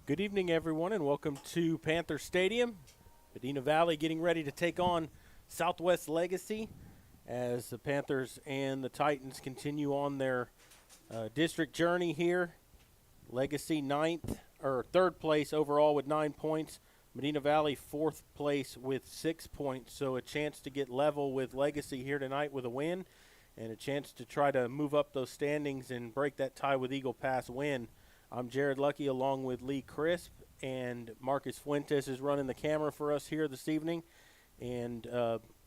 Good evening, everyone, and welcome to Panther Stadium. Medina Valley getting ready to take on Southwest Legacy as the Panthers and the Titans continue on their district journey here. Legacy third place overall with 9 points. Medina Valley fourth place with 6 points, so a chance to get level with Legacy here tonight with a win and a chance to try to move up those standings and break that tie with Eagle Pass win. I'm Jared Lucky along with Lee Crisp, and Marcus Fuentes is running the camera for us here this evening. And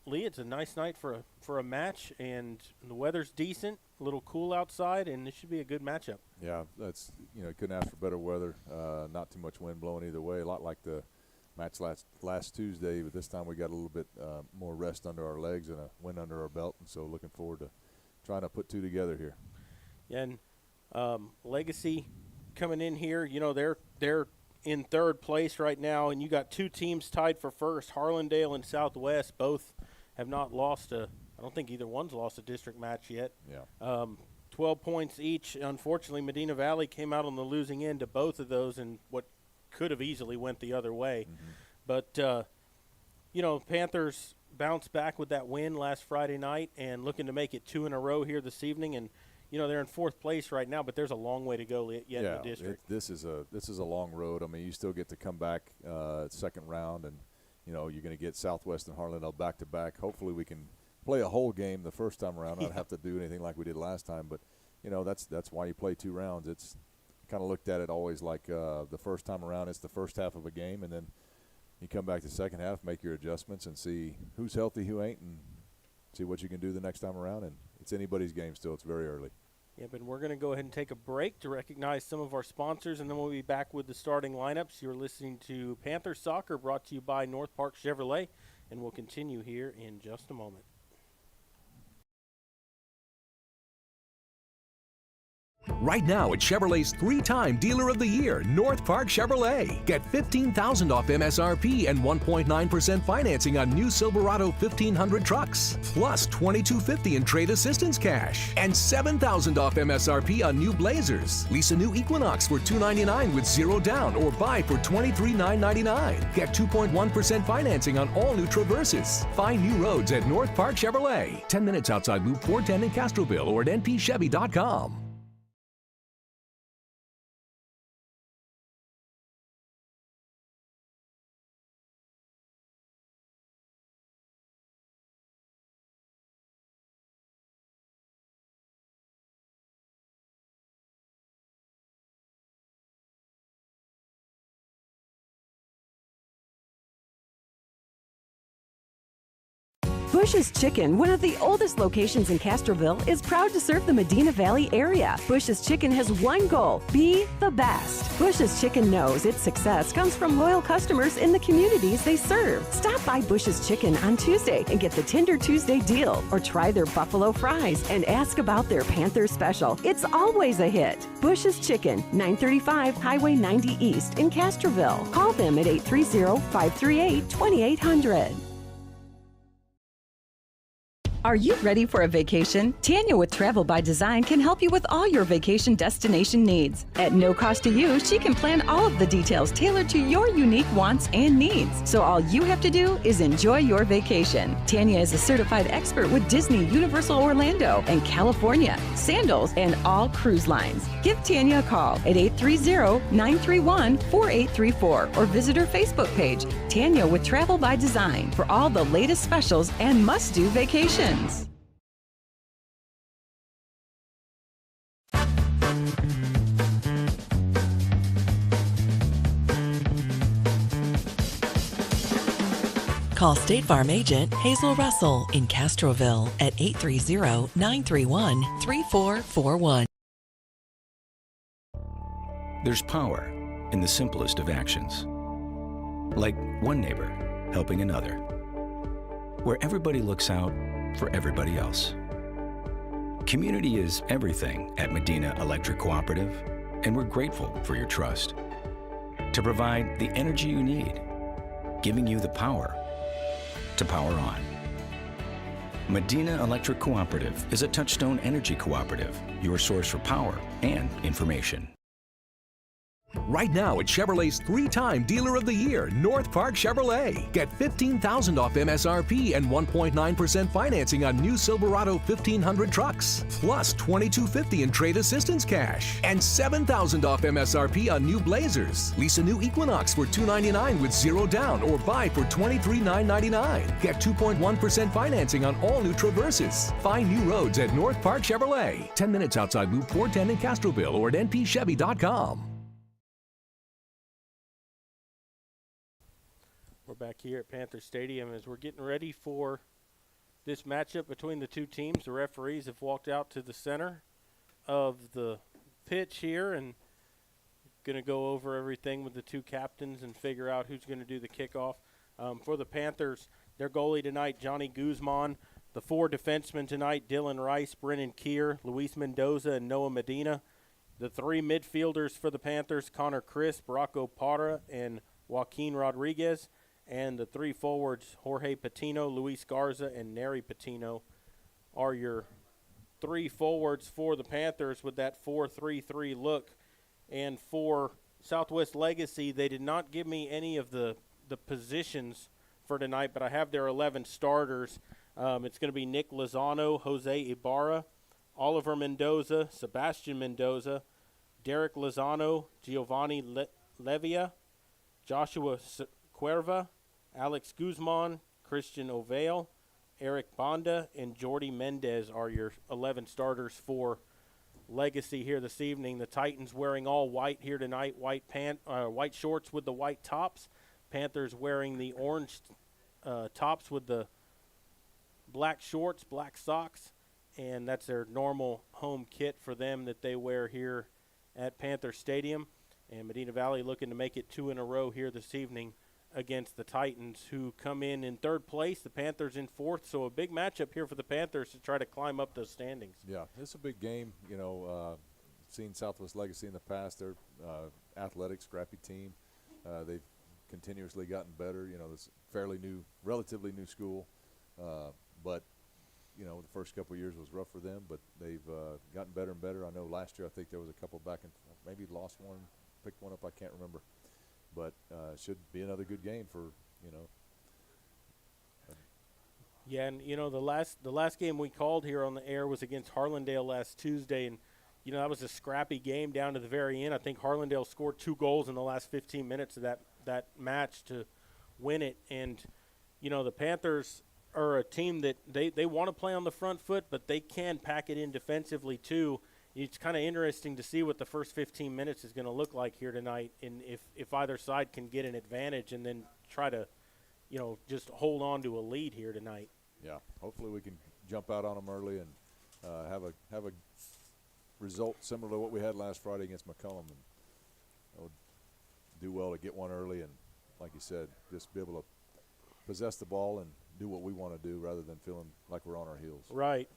Lee, it's a nice night for a match, and the weather's decent, a little cool outside, and this should be a good matchup. Yeah, that's couldn't ask for better weather. Not too much wind blowing either way. A lot like the match last Tuesday, but this time we got a little bit more rest under our legs and a wind under our belt, and so looking forward to trying to put two together here. Yeah, and Legacy coming in here, they're in third place right now, and you got two teams tied for first. Harlandale and Southwest both have not lost I don't think either one's lost a district match yet. Yeah. 12 points each. Unfortunately, Medina Valley came out on the losing end of both of those and what could have easily went the other way. Mm-hmm. But, Panthers bounced back with that win last Friday night and looking to make it two in a row here this evening. And, they're in fourth place right now, but there's a long way to go yet in the district. This is a long road. I mean, you still get to come back second round, and, you're going to get Southwest and Harlandale back-to-back. Hopefully we can play a whole game the first time around, not have to do anything like we did last time. But, that's why you play two rounds. It's kind of looked at it always like the first time around, it's the first half of a game, and then you come back to the second half, make your adjustments, and see who's healthy, who ain't, and see what you can do the next time around. And it's anybody's game still. It's very early. Yep, and we're going to go ahead and take a break to recognize some of our sponsors, and then we'll be back with the starting lineups. You're listening to Panther Soccer, brought to you by North Park Chevrolet, and we'll continue here in just a moment. Right now at Chevrolet's three-time Dealer of the Year, North Park Chevrolet. Get $15,000 off MSRP and 1.9% financing on new Silverado 1500 trucks, plus $2,250 in trade assistance cash, and $7,000 off MSRP on new Blazers. Lease a new Equinox for $299 with zero down, or buy for $23,999. Get 2.1% financing on all new Traverses. Find new roads at North Park Chevrolet. 10 minutes outside Loop 410 in Castroville or at npchevy.com. Bush's Chicken, one of the oldest locations in Castroville, is proud to serve the Medina Valley area. Bush's Chicken has one goal: be the best. Bush's Chicken knows its success comes from loyal customers in the communities they serve. Stop by Bush's Chicken on Tuesday and get the Tender Tuesday deal, or try their buffalo fries and ask about their Panther special. It's always a hit. Bush's Chicken, 935 Highway 90 East in Castroville. Call them at 830-538-2800. Are you ready for a vacation? Tanya with Travel by Design can help you with all your vacation destination needs. At no cost to you, she can plan all of the details tailored to your unique wants and needs. So all you have to do is enjoy your vacation. Tanya is a certified expert with Disney, Universal Orlando, and California, Sandals, and all cruise lines. Give Tanya a call at 830-931-4834 or visit her Facebook page, Tanya with Travel by Design, for all the latest specials and must-do vacations. Call State Farm agent Hazel Russell in Castroville at 830-931-3441. There's power in the simplest of actions. Like one neighbor helping another, where everybody looks out for everybody else. Community is everything at Medina Electric Cooperative, and we're grateful for your trust. To provide the energy you need, giving you the power to power on. Medina Electric Cooperative is a Touchstone Energy Cooperative, your source for power and information. Right now at Chevrolet's 3-time Dealer of the Year, North Park Chevrolet. Get $15,000 off MSRP and 1.9% financing on new Silverado 1500 trucks. Plus $2,250 in trade assistance cash. And $7,000 off MSRP on new Blazers. Lease a new Equinox for $299 with zero down or buy for $23,999. Get 2.1% financing on all new Traverses. Find new roads at North Park Chevrolet. 10 minutes outside Loop 410 in Castroville or at npchevy.com. We're back here at Panther Stadium as we're getting ready for this matchup between the two teams. The referees have walked out to the center of the pitch here and going to go over everything with the two captains and figure out who's going to do the kickoff. For the Panthers, their goalie tonight, Johnny Guzman. The 4 defensemen tonight, Dylan Rice, Brennan Keir, Luis Mendoza, and Noah Medina. The 3 midfielders for the Panthers, Connor Crisp, Rocco Parra, and Joaquin Rodriguez. And the 3 forwards, Jorge Patino, Luis Garza, and Neri Patino, are your 3 forwards for the Panthers with that 4-3-3 look. And for Southwest Legacy, they did not give me any of the positions for tonight, but I have their 11 starters. It's going to be Nick Lozano, Jose Ibarra, Oliver Mendoza, Sebastian Mendoza, Derek Lozano, Giovanni Levia, Joshua Cuerva, Alex Guzman, Christian Ovale, Eric Bonda, and Jordy Mendez are your 11 starters for Legacy here this evening. The Titans wearing all white here tonight, white shorts with the white tops. Panthers wearing the orange tops with the black shorts, black socks, and that's their normal home kit for them that they wear here at Panther Stadium. And Medina Valley looking to make it 2 in a row here this evening against the Titans, who come in 3rd place. The Panthers in 4th, so a big matchup here for the Panthers to try to climb up those standings. Yeah, it's a big game. You know, seen Southwest Legacy in the past. They're athletic, scrappy team. They've continuously gotten better. You know, it's fairly new, relatively new school, but you know, the first couple of years was rough for them, but they've gotten better and better. I know last year I think there was a couple back and maybe lost one, picked one up, I can't remember. But should be another good game for, you know. Yeah, and you know, the last game we called here on the air was against Harlandale last Tuesday, and you know, that was a scrappy game down to the very end. I think Harlandale scored 2 goals in the last 15 minutes of that match to win it. And you know, the Panthers are a team that they want to play on the front foot, but they can pack it in defensively too. It's kind of interesting to see what the first 15 minutes is going to look like here tonight, and if either side can get an advantage and then try to, you know, just hold on to a lead here tonight. Yeah, hopefully we can jump out on them early and have a result similar to what we had last Friday against McCollum, and do well to get one early and, like you said, just be able to possess the ball and do what we want to do rather than feeling like we're on our heels. Right.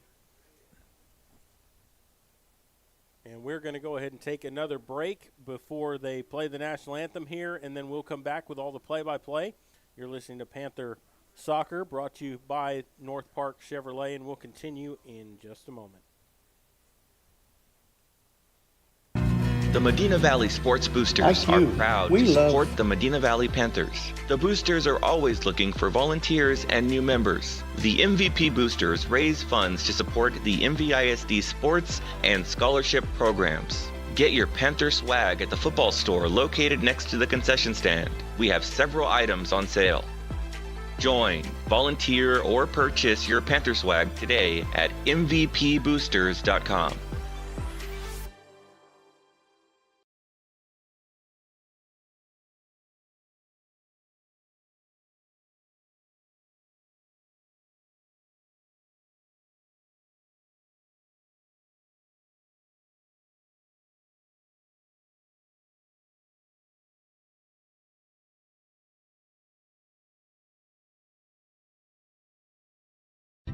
And we're going to go ahead and take another break before they play the national anthem here, and then we'll come back with all the play-by-play. You're listening to Panther Soccer, brought to you by North Park Chevrolet, and we'll continue in just a moment. The Medina Valley Sports Boosters are proud to support the Medina Valley Panthers. The Boosters are always looking for volunteers and new members. The MVP Boosters raise funds to support the MVISD sports and scholarship programs. Get your Panther swag at the football store located next to the concession stand. We have several items on sale. Join, volunteer, or purchase your Panther swag today at mvpboosters.com.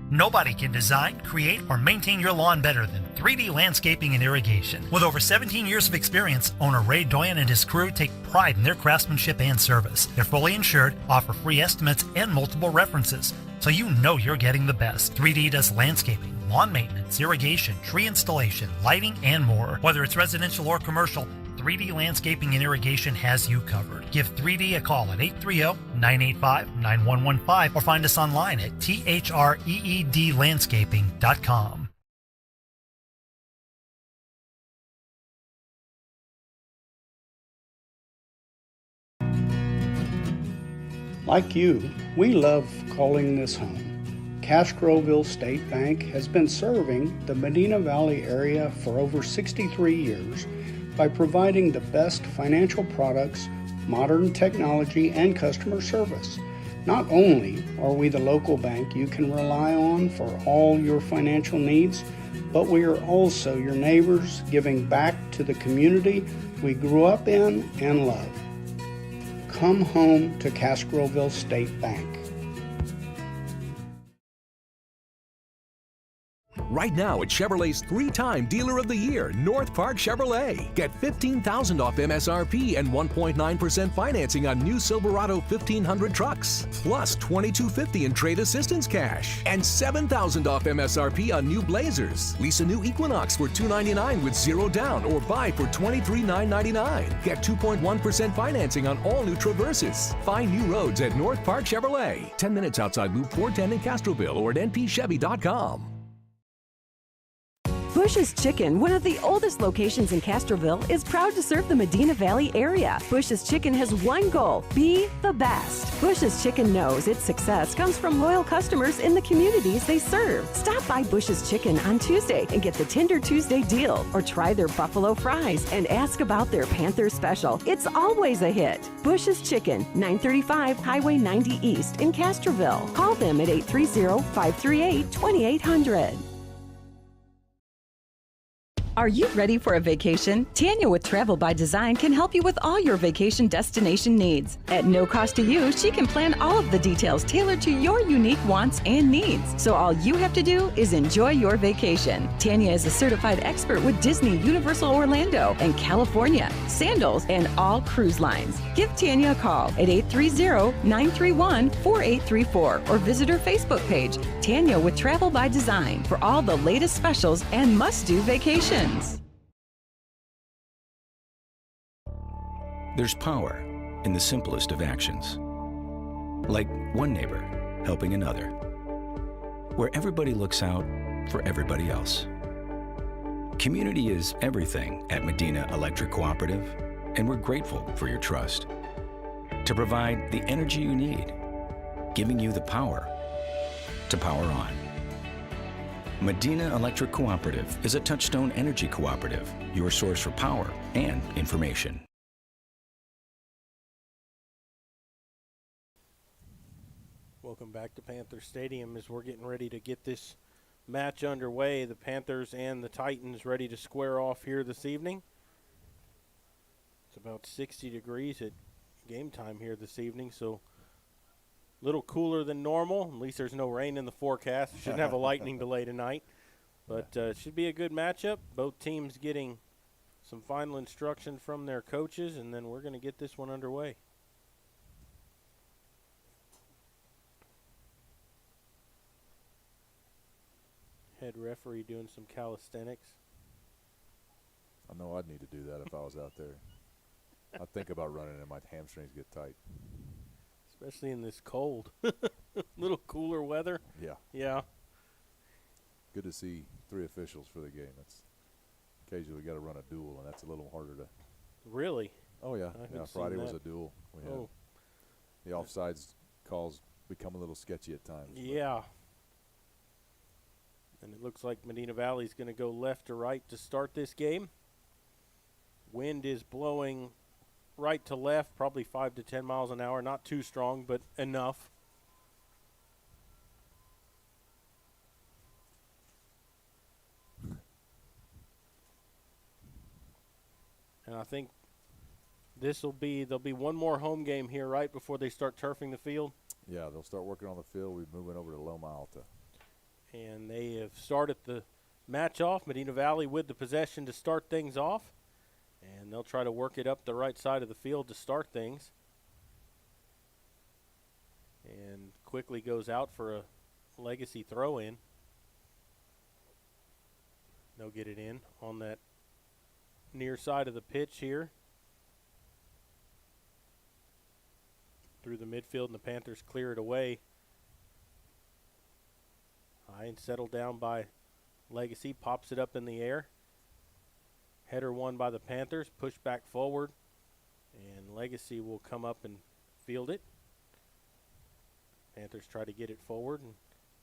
Nobody can design, create, or maintain your lawn better than 3D Landscaping and Irrigation. With over 17 years of experience, owner Ray Doyen and his crew take pride in their craftsmanship and service. They're fully insured, offer free estimates and multiple references, so you know you're getting the best. 3D does landscaping, lawn maintenance, irrigation, tree installation, lighting, and more. Whether it's residential or commercial, 3D Landscaping and Irrigation has you covered. Give 3D a call at 830-985-9115 or find us online at threedlandscaping.com. Like you, we love calling this home. Castroville State Bank has been serving the Medina Valley area for over 63 years by providing the best financial products, modern technology, and customer service. Not only are we the local bank you can rely on for all your financial needs, but we are also your neighbors, giving back to the community we grew up in and love. Come home to Castroville State Bank. Right now at Chevrolet's three-time Dealer of the Year, North Park Chevrolet. Get $15,000 off MSRP and 1.9% financing on new Silverado 1500 trucks. Plus $2,250 in trade assistance cash. And $7,000 off MSRP on new Blazers. Lease a new Equinox for $299 with zero down or buy for $23,999. Get 2.1% financing on all new Traverses. Find new roads at North Park Chevrolet. 10 minutes outside Loop 410 in Castroville or at npchevy.com. Bush's Chicken, one of the oldest locations in Castroville, is proud to serve the Medina Valley area. Bush's Chicken has one goal: be the best. Bush's Chicken knows its success comes from loyal customers in the communities they serve. Stop by Bush's Chicken on Tuesday and get the Tender Tuesday deal, or try their buffalo fries and ask about their Panther special. It's always a hit. Bush's Chicken, 935 Highway 90 East in Castroville. Call them at 830-538-2800. Are you ready for a vacation? Tanya with Travel by Design can help you with all your vacation destination needs. At no cost to you, she can plan all of the details tailored to your unique wants and needs. So all you have to do is enjoy your vacation. Tanya is a certified expert with Disney, Universal Orlando, and California, Sandals, and all cruise lines. Give Tanya a call at 830-931-4834 or visit her Facebook page, Tanya with Travel by Design, for all the latest specials and must-do vacations. There's power in the simplest of actions. Like one neighbor helping another. Where everybody looks out for everybody else. Community is everything at Medina Electric Cooperative, and we're grateful for your trust. To provide the energy you need, giving you the power to power on. Medina Electric Cooperative is a Touchstone Energy Cooperative, your source for power and information. Welcome back to Panther Stadium as we're getting ready to get this match underway. The Panthers and the Titans ready to square off here this evening. It's about 60 degrees at game time here this evening, so a little cooler than normal. At least there's no rain in the forecast. Shouldn't have a lightning delay tonight. But it should be a good matchup. Both teams getting some final instruction from their coaches, and then we're going to get this one underway. Head referee doing some calisthenics. I know I'd need to do that if I was out there. I'd think about running and my hamstrings get tight. Especially in this cold. Little cooler weather. Yeah. Yeah. Good to see three officials for the game. That's occasionally we got to run a duel, and that's a little harder to. Really? Oh yeah. Yeah. Friday was that. a duel. We had the offsides calls become a little sketchy at times. Yeah. And it looks like Medina Valley's going to go left to right to start this game. Wind is blowing right to left, probably 5 to 10 miles an hour. Not too strong, but enough. And I think there'll be one more home game here right before they start turfing the field. Yeah, they'll start working on the field. We're moving over to Loma Alta. And they have started the match off. Medina Valley with the possession to start things off. And they'll try to work it up the right side of the field to start things. And quickly goes out for a legacy throw-in. They'll get it in on that near side of the pitch here. through the midfield, and the Panthers clear it away. High and settled down by Legacy, pops it up in the air. Header won by the Panthers, pushed back forward, and Legacy will come up and field it. Panthers try to get it forward, and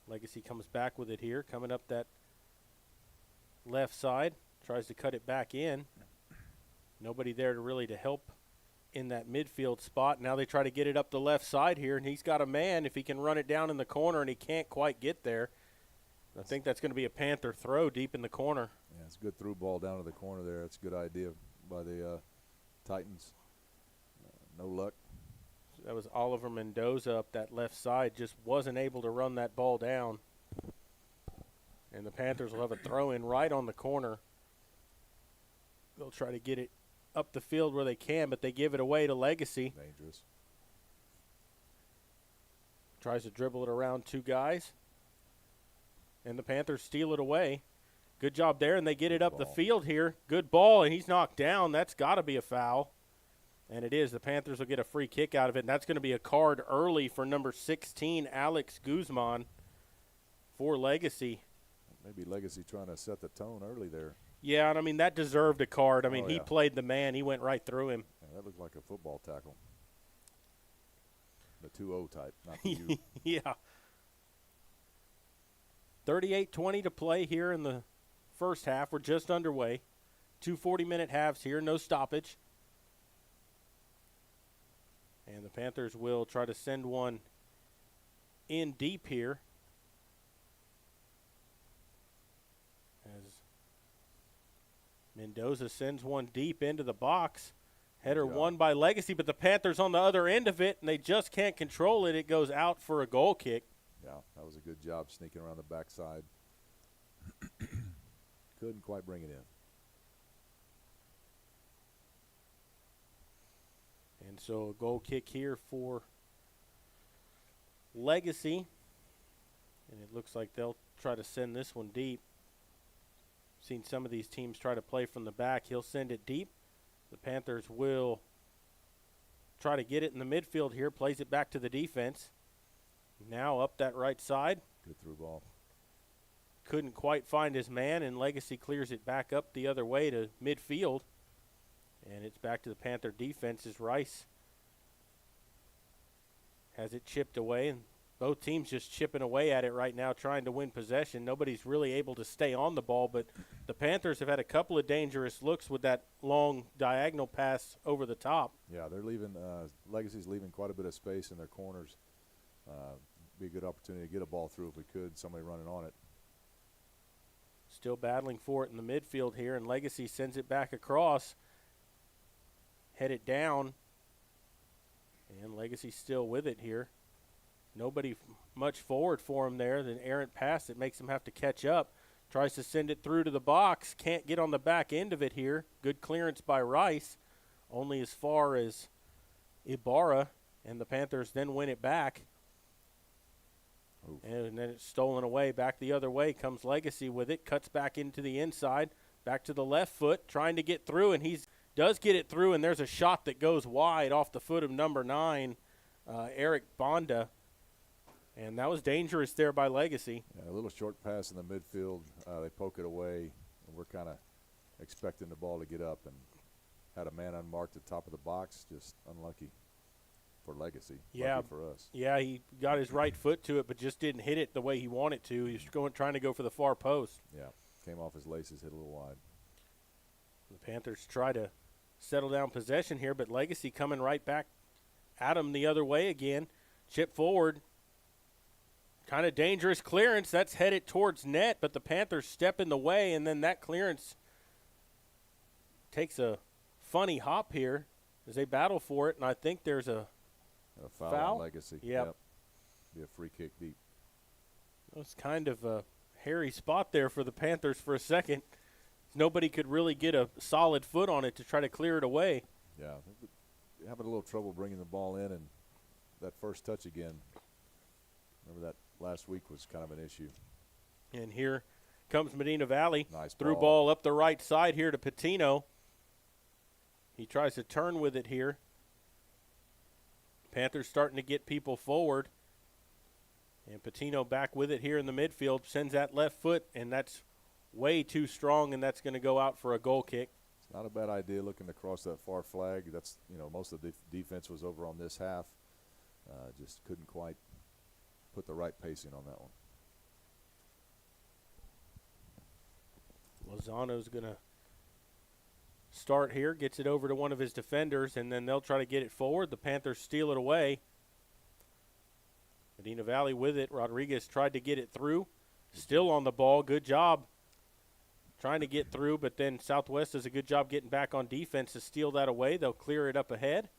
Legacy comes back with it here, coming up that left side, tries to cut it back in. Nobody there to help in that midfield spot. Now they try to get it up the left side here, and he's got a man if he can run it down in the corner, and he can't quite get there. I think that's going to be a Panther throw deep in the corner. Yeah, it's a good through ball down to the corner there. It's a good idea by the Titans. No luck. That was Oliver Mendoza up that left side, just wasn't able to run that ball down. And the Panthers will have a throw in right on the corner. They'll try to get it up the field where they can, but they give it away to Legacy. Dangerous. Tries to dribble it around two guys. And the Panthers steal it away. Good job there, and they get it up the field here. Good ball, and he's knocked down. That's got to be a foul. And it is. The Panthers will get a free kick out of it, and that's going to be a card early for number 16, Alex Guzman, for Legacy. Maybe Legacy trying to set the tone early there. Yeah, and I mean, that deserved a card. I mean, he played the man. He went right through him. Yeah, that looked like a football tackle. The 2-0 type, not the U. Yeah. 38-20 to play here in the first half. We're just underway. 2 40-minute halves here, no stoppage. And the Panthers will try to send one in deep here. As Mendoza sends one deep into the box. Header won by Legacy, but the Panthers on the other end of it, and they just can't control it. It goes out for a goal kick. Yeah, that was a good job sneaking around the backside. Couldn't quite bring it in. And so a goal kick here for Legacy. And it looks like they'll try to send this one deep. Seen some of these teams try to play from the back. He'll send it deep. The Panthers will try to get it in the midfield here. Plays it back to the defense. Now up that right side. Good through ball. Couldn't quite find his man, and Legacy clears it back up the other way to midfield. And it's back to the Panther defense as Rice has it chipped away. And both teams just chipping away at it right now, trying to win possession. Nobody's really able to stay on the ball, but the Panthers have had a couple of dangerous looks with that long diagonal pass over the top. Yeah, they're leaving. Legacy's leaving quite a bit of space in their corners. Be a good opportunity to get a ball through if we could. Somebody running on it. Still battling for it in the midfield here, and Legacy sends it back across. Head it down. And Legacy still with it here. Nobody much forward for him there. The errant pass that makes him have to catch up. Tries to send it through to the box. Can't get on the back end of it here. Good clearance by Rice. Only as far as Ibarra. And the Panthers then win it back. Oof. And then it's stolen away. Back the other way comes Legacy with it. Cuts back into the inside. Back to the left foot. Trying to get through. And he does get it through. And there's a shot that goes wide off the foot of number 9, Eric Bonda. And that was dangerous there by Legacy. Yeah, a little short pass in the midfield. They poke it away. And we're kind of expecting the ball to get up. And had a man unmarked at the top of the box. Just unlucky for Legacy. Yeah, lucky for us. Yeah, he got his right foot to it, but just didn't hit it the way he wanted to. He was trying to go for the far post. Yeah, came off his laces, hit a little wide. The Panthers try to settle down possession here, but Legacy coming right back at him the other way again. Chip forward. Kind of dangerous clearance. That's headed towards net, but the Panthers step in the way, and then that clearance takes a funny hop here as they battle for it, and I think there's a foul on Legacy. Yep. Be a free kick deep. It was kind of a hairy spot there for the Panthers for a second. Nobody could really get a solid foot on it to try to clear it away. Yeah, having a little trouble bringing the ball in, and that first touch again. Remember that last week was kind of an issue. And here comes Medina Valley. Nice through ball up the right side here to Patino. He tries to turn with it here. Panthers starting to get people forward. And Patino back with it here in the midfield, sends that left foot, and that's way too strong, and that's going to go out for a goal kick. It's not a bad idea looking to cross that far flag. That's, most of the defense was over on this half. Just couldn't quite put the right pacing on that one. Lozano's going to start here, gets it over to one of his defenders, and then they'll try to get it forward. The Panthers steal it away. Medina Valley with it. Rodriguez tried to get it through. Still on the ball. Good job trying to get through, but then Southwest does a good job getting back on defense to steal that away. They'll clear it up ahead.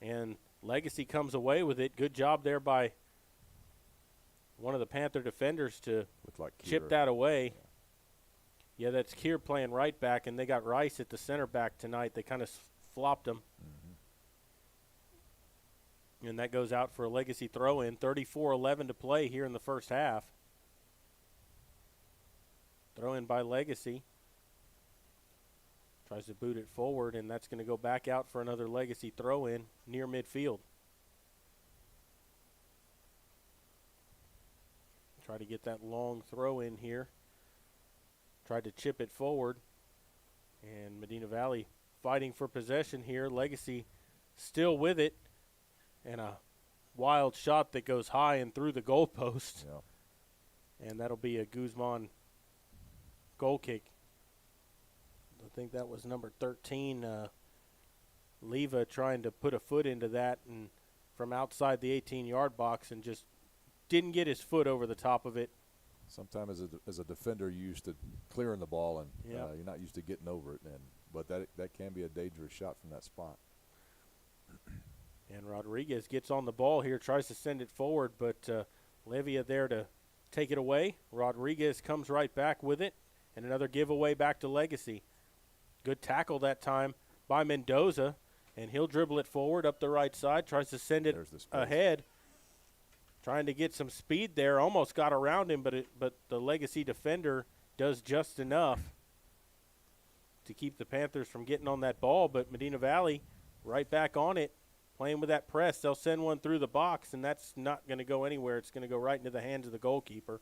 And Legacy comes away with it. Good job there by one of the Panther defenders to chip that away. Yeah, that's Kier playing right back, and they got Rice at the center back tonight. They kind of flopped him. And that goes out for a Legacy throw-in. 34-11 to play here in the first half. Throw-in by Legacy. Tries to boot it forward, and that's going to go back out for another Legacy throw-in near midfield. Try to get that long throw-in here. Tried to chip it forward. And Medina Valley fighting for possession here. Legacy still with it. And a wild shot that goes high and through the goalpost. Yeah. And that'll be a Guzman goal kick. I think that was number 13. Leva trying to put a foot into that and from outside the 18-yard box and just didn't get his foot over the top of it. Sometimes as a defender, you're used to clearing the ball, and Yep. you're not used to getting over it. But that can be a dangerous shot from that spot. And Rodriguez gets on the ball here, tries to send it forward, but Levia there to take it away. Rodriguez comes right back with it, and another giveaway back to Legacy. Good tackle that time by Mendoza, and he'll dribble it forward up the right side, tries to send it ahead. Trying to get some speed there, almost got around him, but the Legacy defender does just enough to keep the Panthers from getting on that ball, but Medina Valley right back on it. Playing with that press, they'll send one through the box, and that's not going to go anywhere. It's going to go right into the hands of the goalkeeper.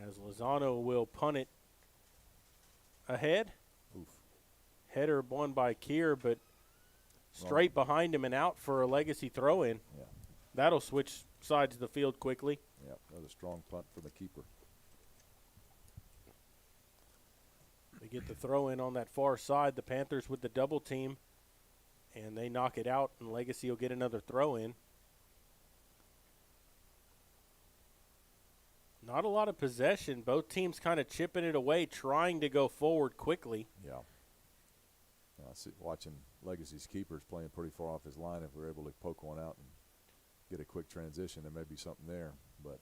As Lozano will punt it ahead. Oof. Header won by Kier, but straight behind him and out for a Legacy throw-in. Yeah. That'll switch sides of the field quickly. Yeah, another strong punt from the keeper. They get the throw-in on that far side. The Panthers with the double team, and they knock it out, and Legacy will get another throw-in. Not a lot of possession. Both teams kind of chipping it away, trying to go forward quickly. Yeah. I see, watching Legacy's keepers playing pretty far off his line. If we're able to poke one out and get a quick transition, there may be something there. But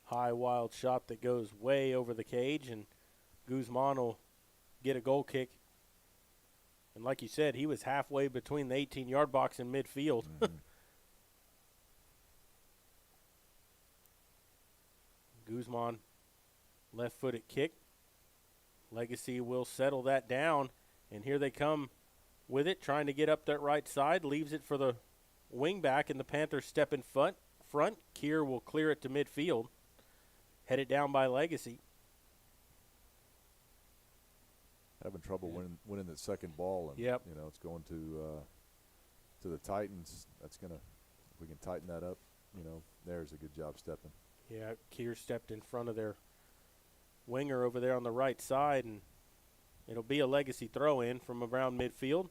high, wild shot that goes way over the cage, and Guzman will get a goal kick. And like you said, he was halfway between the 18-yard box and midfield. Guzman, left-footed kick. Legacy will settle that down, and here they come with it, trying to get up that right side. Leaves it for the wing back, and the Panthers step in front. Kier will clear it to midfield. Headed down by Legacy. having trouble winning that second ball, and yep. It's going to the Titans. That's gonna, if we can tighten that up, there's a good job stepping. Yeah, Kier stepped in front of their winger over there on the right side, and it'll be a Legacy throw-in from around midfield.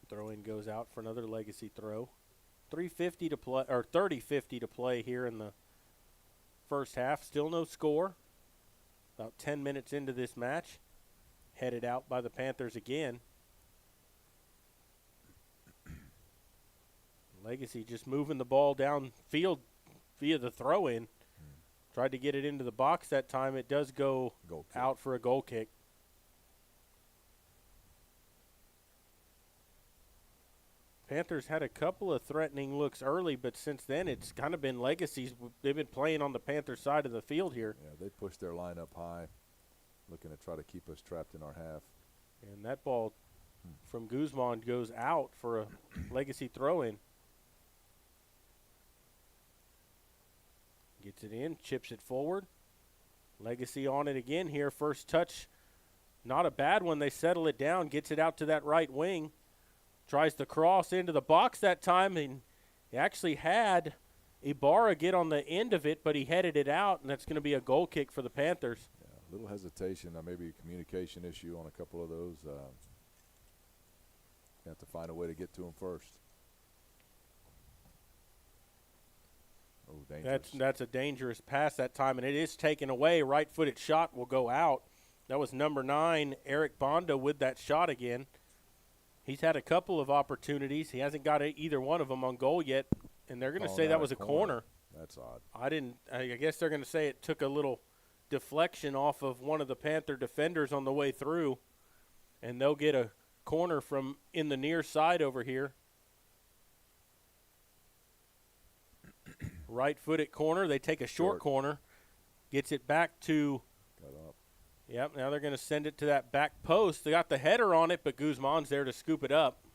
Throw-in goes out for another Legacy throw. 3:50 to play, or 30:50 to play here in the first half. Still no score. About 10 minutes into this match. Headed out by the Panthers again. Legacy just moving the ball downfield via the throw-in. Tried to get it into the box that time. It does go out for a goal kick. Panthers had a couple of threatening looks early, but since then it's kind of been Legacy's. They've been playing on the Panther side of the field here. Yeah, they pushed their line up high, looking to try to keep us trapped in our half. And that ball from Guzman goes out for a Legacy throw-in. Gets it in, chips it forward. Legacy on it again here. First touch, not a bad one. They settle it down, gets it out to that right wing. Tries to cross into the box that time, and he actually had Ibarra get on the end of it, but he headed it out, and that's going to be a goal kick for the Panthers. Yeah, a little hesitation, maybe a communication issue on a couple of those. You have to find a way to get to him first. Oh, dangerous. That's a dangerous pass that time, and it is taken away. Right-footed shot will go out. That was number 9, Eric Bondo, with that shot again. He's had a couple of opportunities. He hasn't got either one of them on goal yet, and they're going to say that was a corner. That's odd. I guess they're going to say it took a little deflection off of one of the Panther defenders on the way through, and they'll get a corner from in the near side over here. Right-footed corner. They take a short corner. Gets it back to – Got up. Yep, now they're going to send it to that back post. They got the header on it, but Guzman's there to scoop it up.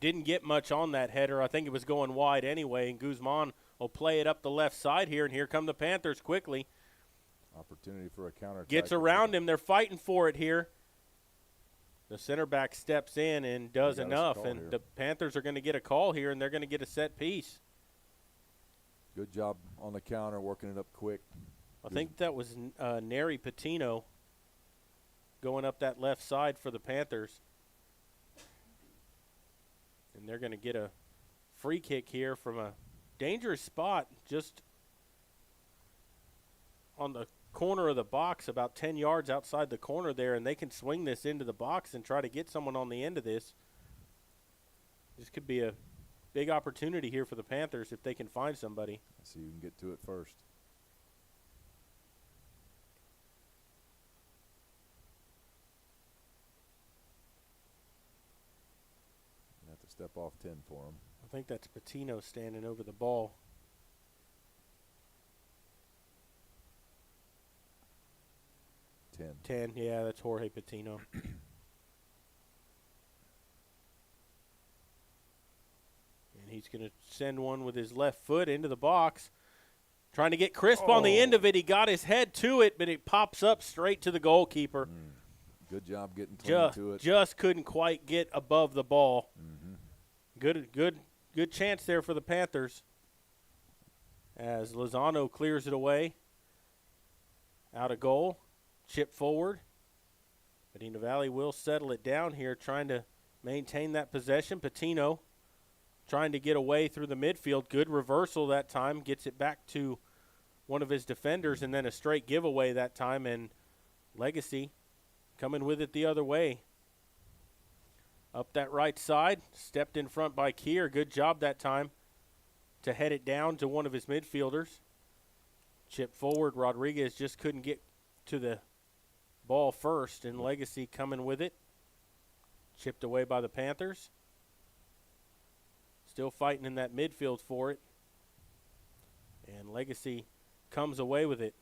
Didn't get much on that header. I think it was going wide anyway, and Guzman will play it up the left side here, and here come the Panthers quickly. Opportunity for a counter. Gets around him. They're fighting for it here. The center back steps in and does enough, and the Panthers are going to get a call here, and they're going to get a set piece. Good job on the counter, working it up quick. I think that was Neri Patino going up that left side for the Panthers. And they're going to get a free kick here from a dangerous spot just on the corner of the box, about 10 yards outside the corner there, and they can swing this into the box and try to get someone on the end of this. This could be a big opportunity here for the Panthers if they can find somebody. See who can get to it first. Have to step off 10 for him. I think that's Patino standing over the ball. Ten, yeah, that's Jorge Patino. And he's going to send one with his left foot into the box. Trying to get crisp on the end of it. He got his head to it, but it pops up straight to the goalkeeper. Good job getting clean to it. Just couldn't quite get above the ball. Mm-hmm. Good chance there for the Panthers as Lozano clears it away. Out of goal. Chip forward. Medina Valley will settle it down here, trying to maintain that possession. Patino trying to get away through the midfield. Good reversal that time. Gets it back to one of his defenders, and then a straight giveaway that time. And Legacy coming with it the other way. Up that right side. Stepped in front by Kier. Good job that time to head it down to one of his midfielders. Chip forward. Rodriguez just couldn't get to the ball first, and Legacy coming with it. Chipped away by the Panthers. Still fighting in that midfield for it. And Legacy comes away with it.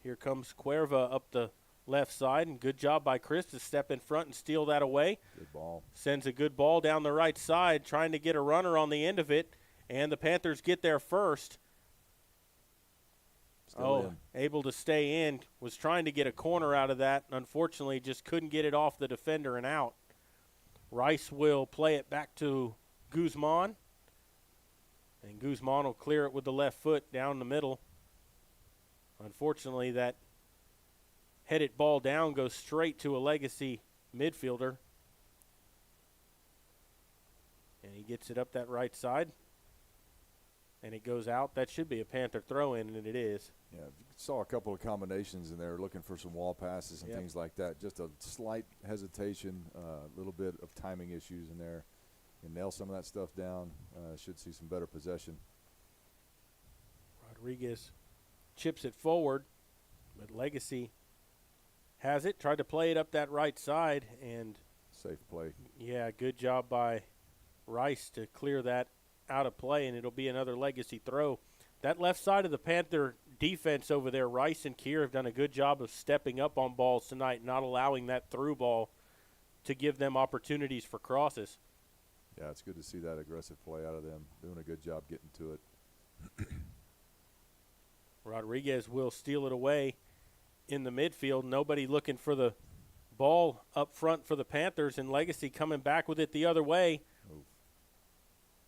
Here comes Cuerva up the left side, and good job by Chris to step in front and steal that away. Good ball. Sends a good ball down the right side, trying to get a runner on the end of it, and the Panthers get there first. Able to stay in. Was trying to get a corner out of that. Unfortunately, just couldn't get it off the defender and out. Rice will play it back to Guzman. And Guzman will clear it with the left foot down the middle. Unfortunately, that headed ball down goes straight to a Legacy midfielder. And he gets it up that right side. And it goes out. That should be a Panther throw-in, and it is. Yeah, saw a couple of combinations in there, looking for some wall passes and things like that. Just a slight hesitation, a little bit of timing issues in there. And nail some of that stuff down. Should see some better possession. Rodriguez chips it forward, but Legacy has it. Tried to play it up that right side, and safe play. Yeah, good job by Rice to clear that out of play, and it'll be another Legacy throw. That left side of the Panther defense over there. Rice and Keir have done a good job of stepping up on balls tonight, not allowing that through ball to give them opportunities for crosses. Yeah, it's good to see that aggressive play out of them, doing a good job getting to it. Rodriguez will steal it away in the midfield. Nobody looking for the ball up front for the Panthers, and Legacy coming back with it the other way. Oof.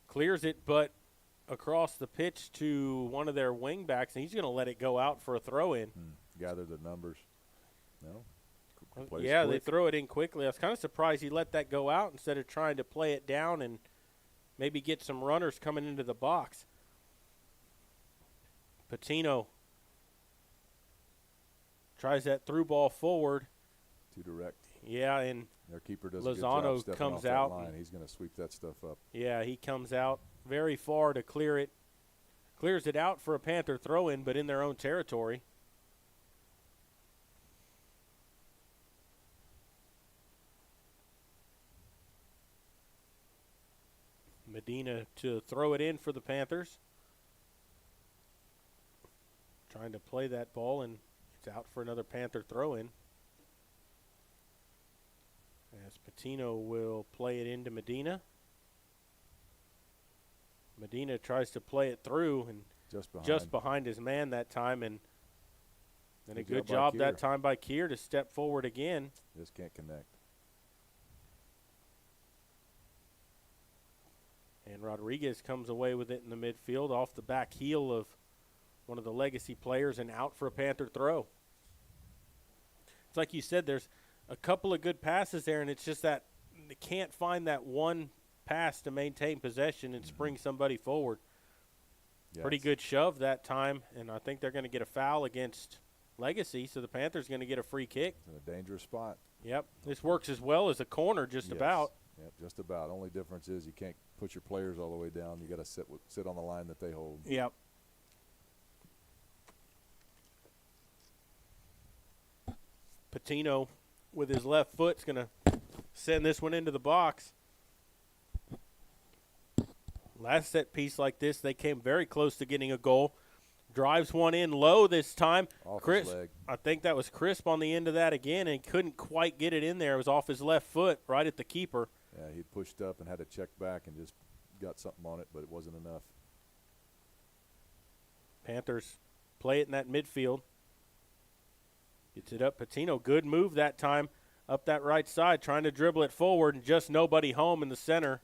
Clears it, but across the pitch to one of their wing backs, and he's going to let it go out for a throw-in. Gather the numbers. No? Yeah, they throw it in quickly. I was kind of surprised he let that go out instead of trying to play it down and maybe get some runners coming into the box. Patino tries that through ball forward. Too direct. Yeah, and their keeper does a good Lozano job stepping comes off that out. line. He's going to sweep that stuff up. Yeah, he comes out very far to clear it. Clears it out for a Panther throw-in, but in their own territory. Medina to throw it in for the Panthers. Trying to play that ball, and it's out for another Panther throw-in. As Patino will play it into Medina. Medina tries to play it through, and just behind his man that time, and then a good job that time by Keir to step forward again. Just can't connect. And Rodriguez comes away with it in the midfield off the back heel of one of the Legacy players and out for a Panther throw. It's like you said, there's a couple of good passes there, and it's just that they can't find that one pass to maintain possession and spring somebody forward. Yes. Pretty good shove that time, and I think they're going to get a foul against Legacy, so the Panthers going to get a free kick. It's in a dangerous spot. Yep, this works as well as a corner just about. Yep, just about. Only difference is you can't put your players all the way down. You got to sit on the line that they hold. Yep. Patino with his left foot is going to send this one into the box. Last set piece like this, they came very close to getting a goal. Drives one in low this time. Off Chris, his leg. I think that was Crisp on the end of that again, and couldn't quite get it in there. It was off his left foot, right at the keeper. Yeah, he pushed up and had to check back and just got something on it, but it wasn't enough. Panthers play it in that midfield. Gets it up. Patino, good move that time up that right side, trying to dribble it forward, and just nobody home in the center.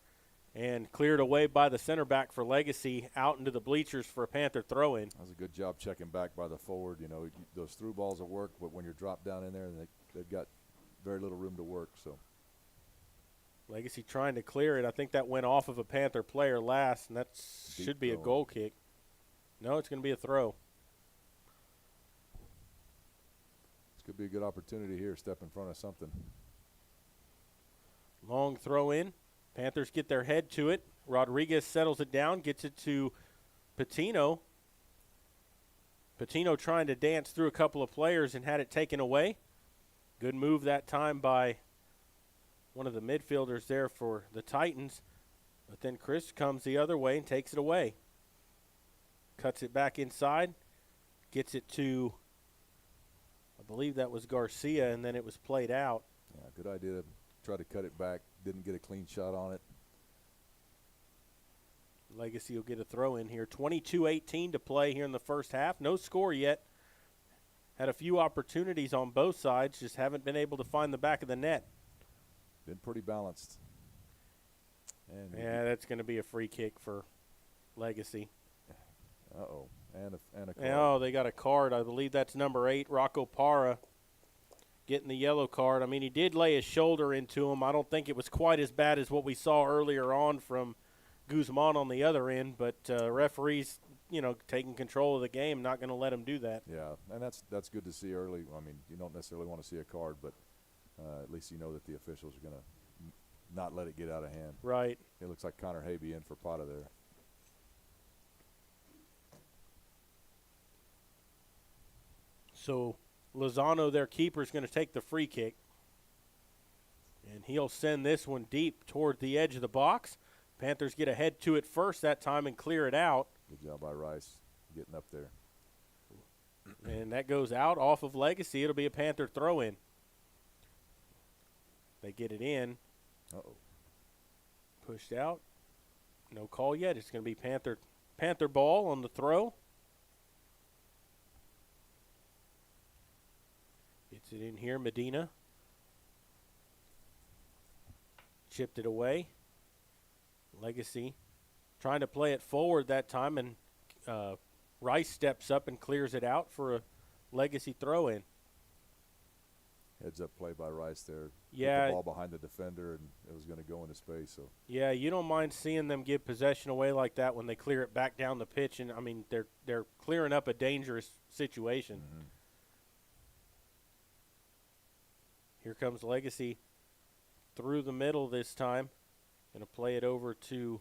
And cleared away by the center back for Legacy out into the bleachers for a Panther throw-in. That was a good job checking back by the forward. You know, those through balls will work, but when you're dropped down in there, they've got very little room to work. So Legacy trying to clear it. I think that went off of a Panther player last, and that should be a goal kick. No, it's going to be a throw. This could be a good opportunity here, step in front of something. Long throw in. Panthers get their head to it. Rodriguez settles it down, gets it to Patino. Patino trying to dance through a couple of players and had it taken away. Good move that time by one of the midfielders there for the Titans. But then Chris comes the other way and takes it away. Cuts it back inside. Gets it to, I believe that was Garcia, and then it was played out. Yeah, good idea to try to cut it back. Didn't get a clean shot on it. Legacy will get a throw in here. 22-18 to play here in the first half. No score yet. Had a few opportunities on both sides, just haven't been able to find the back of the net. Been pretty balanced. And yeah, that's going to be a free kick for Legacy. Uh-oh. And a card. Oh, they got a card. I believe that's number 8, Rocco Parra, getting the yellow card. I mean, he did lay his shoulder into him. I don't think it was quite as bad as what we saw earlier on from Guzman on the other end, but referees, taking control of the game, not going to let him do that. Yeah, and that's good to see early. I mean, you don't necessarily want to see a card, but at least you know that the officials are going to not let it get out of hand. Right. It looks like Connor Habe in for Pata there. So Lozano, their keeper, is going to take the free kick. And he'll send this one deep toward the edge of the box. Panthers get ahead to it first that time and clear it out. Good job by Rice getting up there. And that goes out off of Legacy. It'll be a Panther throw-in. They get it in. Uh-oh. Pushed out. No call yet. It's going to be Panther ball on the throw. Gets it in here, Medina. Chipped it away. Legacy trying to play it forward that time, and Rice steps up and clears it out for a Legacy throw-in. Heads-up play by Rice there. Yeah. Put the ball behind the defender, and it was going to go into space. So Yeah, you don't mind seeing them give possession away like that when they clear it back down the pitch, and I mean they're clearing up a dangerous situation. Mm-hmm. Here comes Legacy through the middle this time. Going to play it over to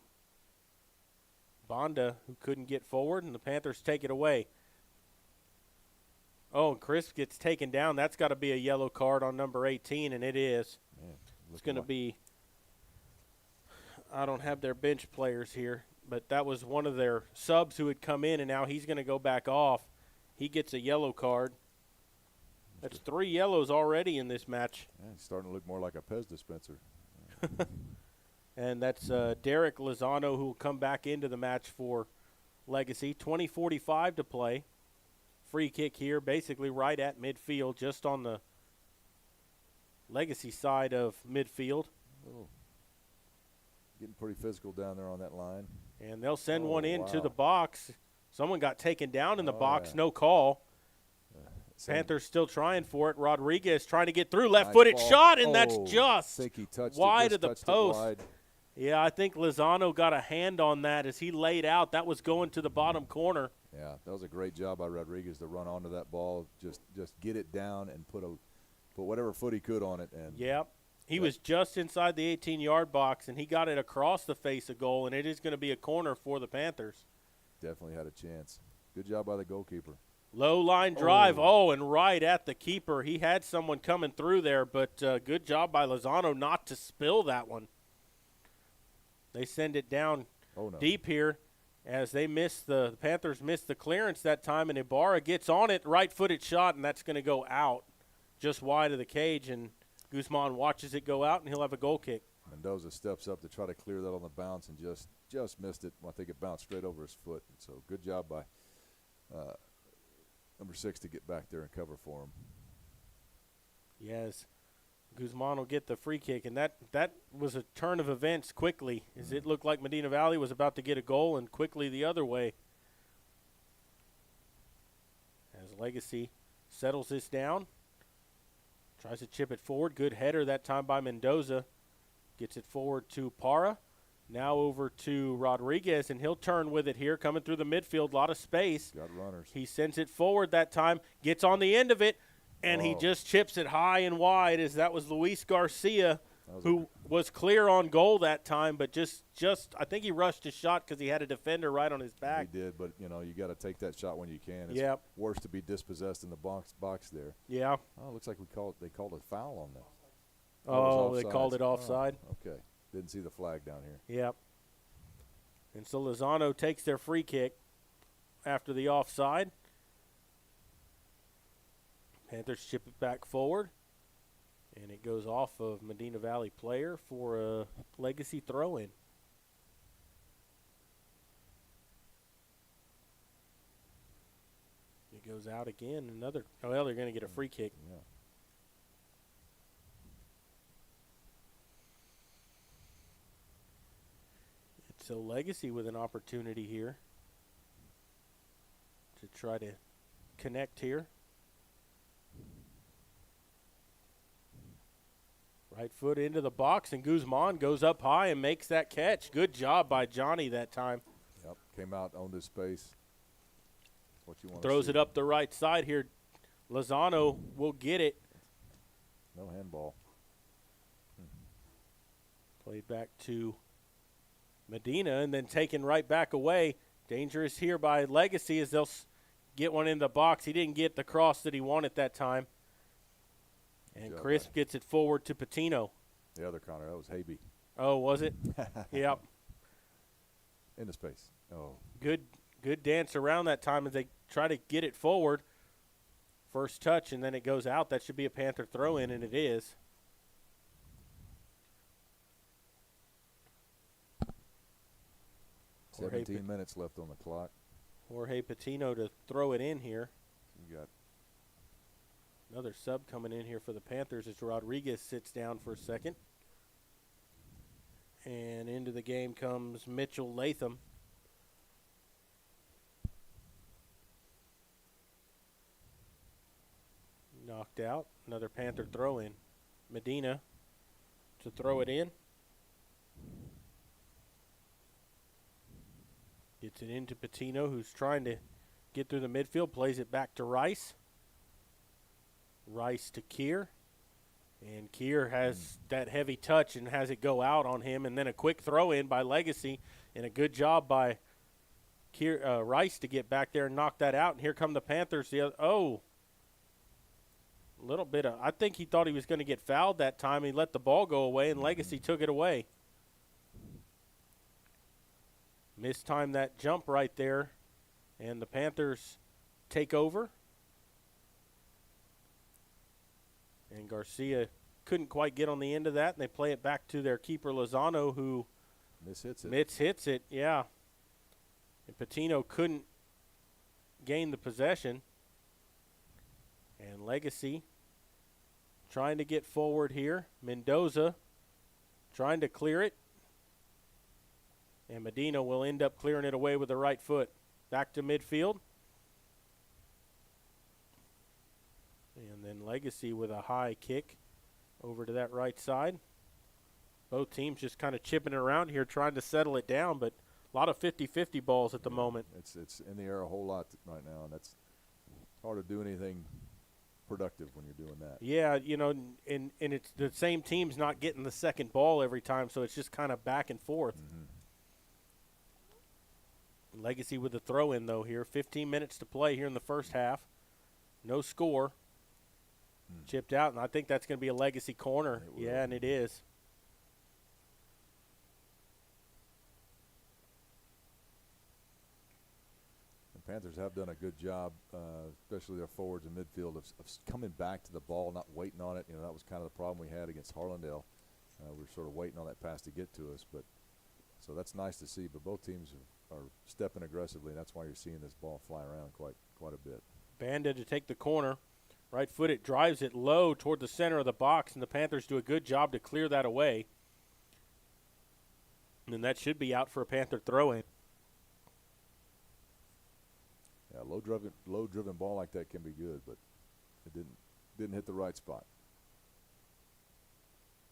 Bonda, who couldn't get forward, and the Panthers take it away. Oh, and Crisp gets taken down. That's got to be a yellow card on number 18, and it is. Man, It's going to be – I don't have their bench players here, but that was one of their subs who had come in, and now he's going to go back off. He gets a yellow card. That's 3 yellows already in this match. yeah, it's starting to look more like a Pez dispenser. And that's Derek Lozano, who will come back into the match for Legacy. 20:45 to play. Free kick here, basically right at midfield, just on the Legacy side of midfield. Oh. Getting pretty physical down there on that line. And they'll send one into wow. the box. Someone got taken down in the box, yeah. no call. Panthers still trying for it. Rodriguez trying to get through, left-footed ball. shot, and that's Oh, just think he touched wide it, just of the touched it post. wide. Yeah, I think Lozano got a hand on that as he laid out. That was going to the bottom corner. Yeah, that was a great job by Rodriguez to run onto that ball, just get it down and put whatever foot he could on it. And Yep. He was just inside the 18-yard box, and he got it across the face of goal, and it is going to be a corner for the Panthers. definitely had a chance. Good job by the goalkeeper. Low line drive. Oh, and right at the keeper. He had someone coming through there, but good job by Lozano not to spill that one. They send it down deep here as they miss the Panthers missed the clearance that time, and Ibarra gets on it, right-footed shot, and that's going to go out just wide of the cage, and Guzman watches it go out, and he'll have a goal kick. Mendoza steps up to try to clear that on the bounce and just missed it. I think it bounced straight over his foot. So good job by number 6 to get back there and cover for him. Yes. Guzman will get the free kick, and that was a turn of events quickly, as it looked like Medina Valley was about to get a goal, and quickly the other way. As Legacy settles this down, tries to chip it forward. Good header that time by Mendoza. Gets it forward to Parra. Now over to Rodriguez, and he'll turn with it here, coming through the midfield, a lot of space. Got runners. He sends it forward that time, gets on the end of it, and he just chips it high and wide, as that was Luis Garcia, who was clear on goal that time, but just I think he rushed his shot because he had a defender right on his back. He did, but, you take that shot when you can. It's Yep. worse to be dispossessed in the box there. Yeah. Oh, it looks like they called a foul on that. Oh, they called it offside. Oh, okay. Didn't see the flag down here. Yep. And so Lozano takes their free kick after the offside. Panthers chip it back forward, and it goes off of Medina Valley player for a Legacy throw-in. It goes out again. They're going to get a free kick. Yeah. So Legacy with an opportunity here to try to connect here. Right foot into the box, and Guzman goes up high and makes that catch. Good job by Johnny that time. Yep, came out, owned his space. That's what you want. Throws it up the right side here. Lozano will get it. No handball. Played back to Medina and then taken right back away. Dangerous here by Legacy as they'll get one in the box. He didn't get the cross that he wanted that time. And Crisp gets it forward to Patino. The other corner, that was Habe. Oh, was it? Yep. Into space. Oh. Good dance around that time as they try to get it forward. First touch, and then it goes out. That should be a Panther throw-in, and it is. Jorge 17 minutes left on the clock. Jorge Patino to throw it in here. You got another sub coming in here for the Panthers as Rodriguez sits down for a second. And into the game comes Mitchell Latham. Knocked out. Another Panther throw in. Medina to throw it in. Gets it into Patino, who's trying to get through the midfield. Plays it back to Rice. Rice to Keir. And Keir has that heavy touch and has it go out on him. And then a quick throw in by Legacy. And a good job by Keir, Rice to get back there and knock that out. And here come the Panthers. A little bit of, I think he thought he was going to get fouled that time. He let the ball go away, and Legacy took it away. Mistimed that jump right there, and the Panthers take over. And Garcia couldn't quite get on the end of that, and they play it back to their keeper, Lozano, who mishits it, yeah. And Patino couldn't gain the possession. And Legacy trying to get forward here. Mendoza trying to clear it. And Medina will end up clearing it away with the right foot. Back to midfield. And then Legacy with a high kick over to that right side. Both teams just kind of chipping it around here, trying to settle it down, but a lot of 50-50 balls at the moment. It's in the air a whole lot right now, and that's hard to do anything productive when you're doing that. Yeah, you know, and it's the same team's not getting the second ball every time, so it's just kind of back and forth. Legacy with the throw-in, though, here. 15 minutes to play here in the first half. No score. Chipped out, and I think that's going to be a Legacy corner. Yeah, and it is. The Panthers have done a good job, especially their forwards and midfield, of coming back to the ball, not waiting on it. You know, that was kind of the problem we had against Harlandale. We were sort of waiting on that pass to get to us, but so that's nice to see. But both teams are stepping aggressively, and that's why you're seeing this ball fly around quite a bit. Banda to take the corner. Right foot, it drives it low toward the center of the box, and the Panthers do a good job to clear that away. And that should be out for a Panther throw-in. Yeah, low driven ball like that can be good, but it didn't hit the right spot.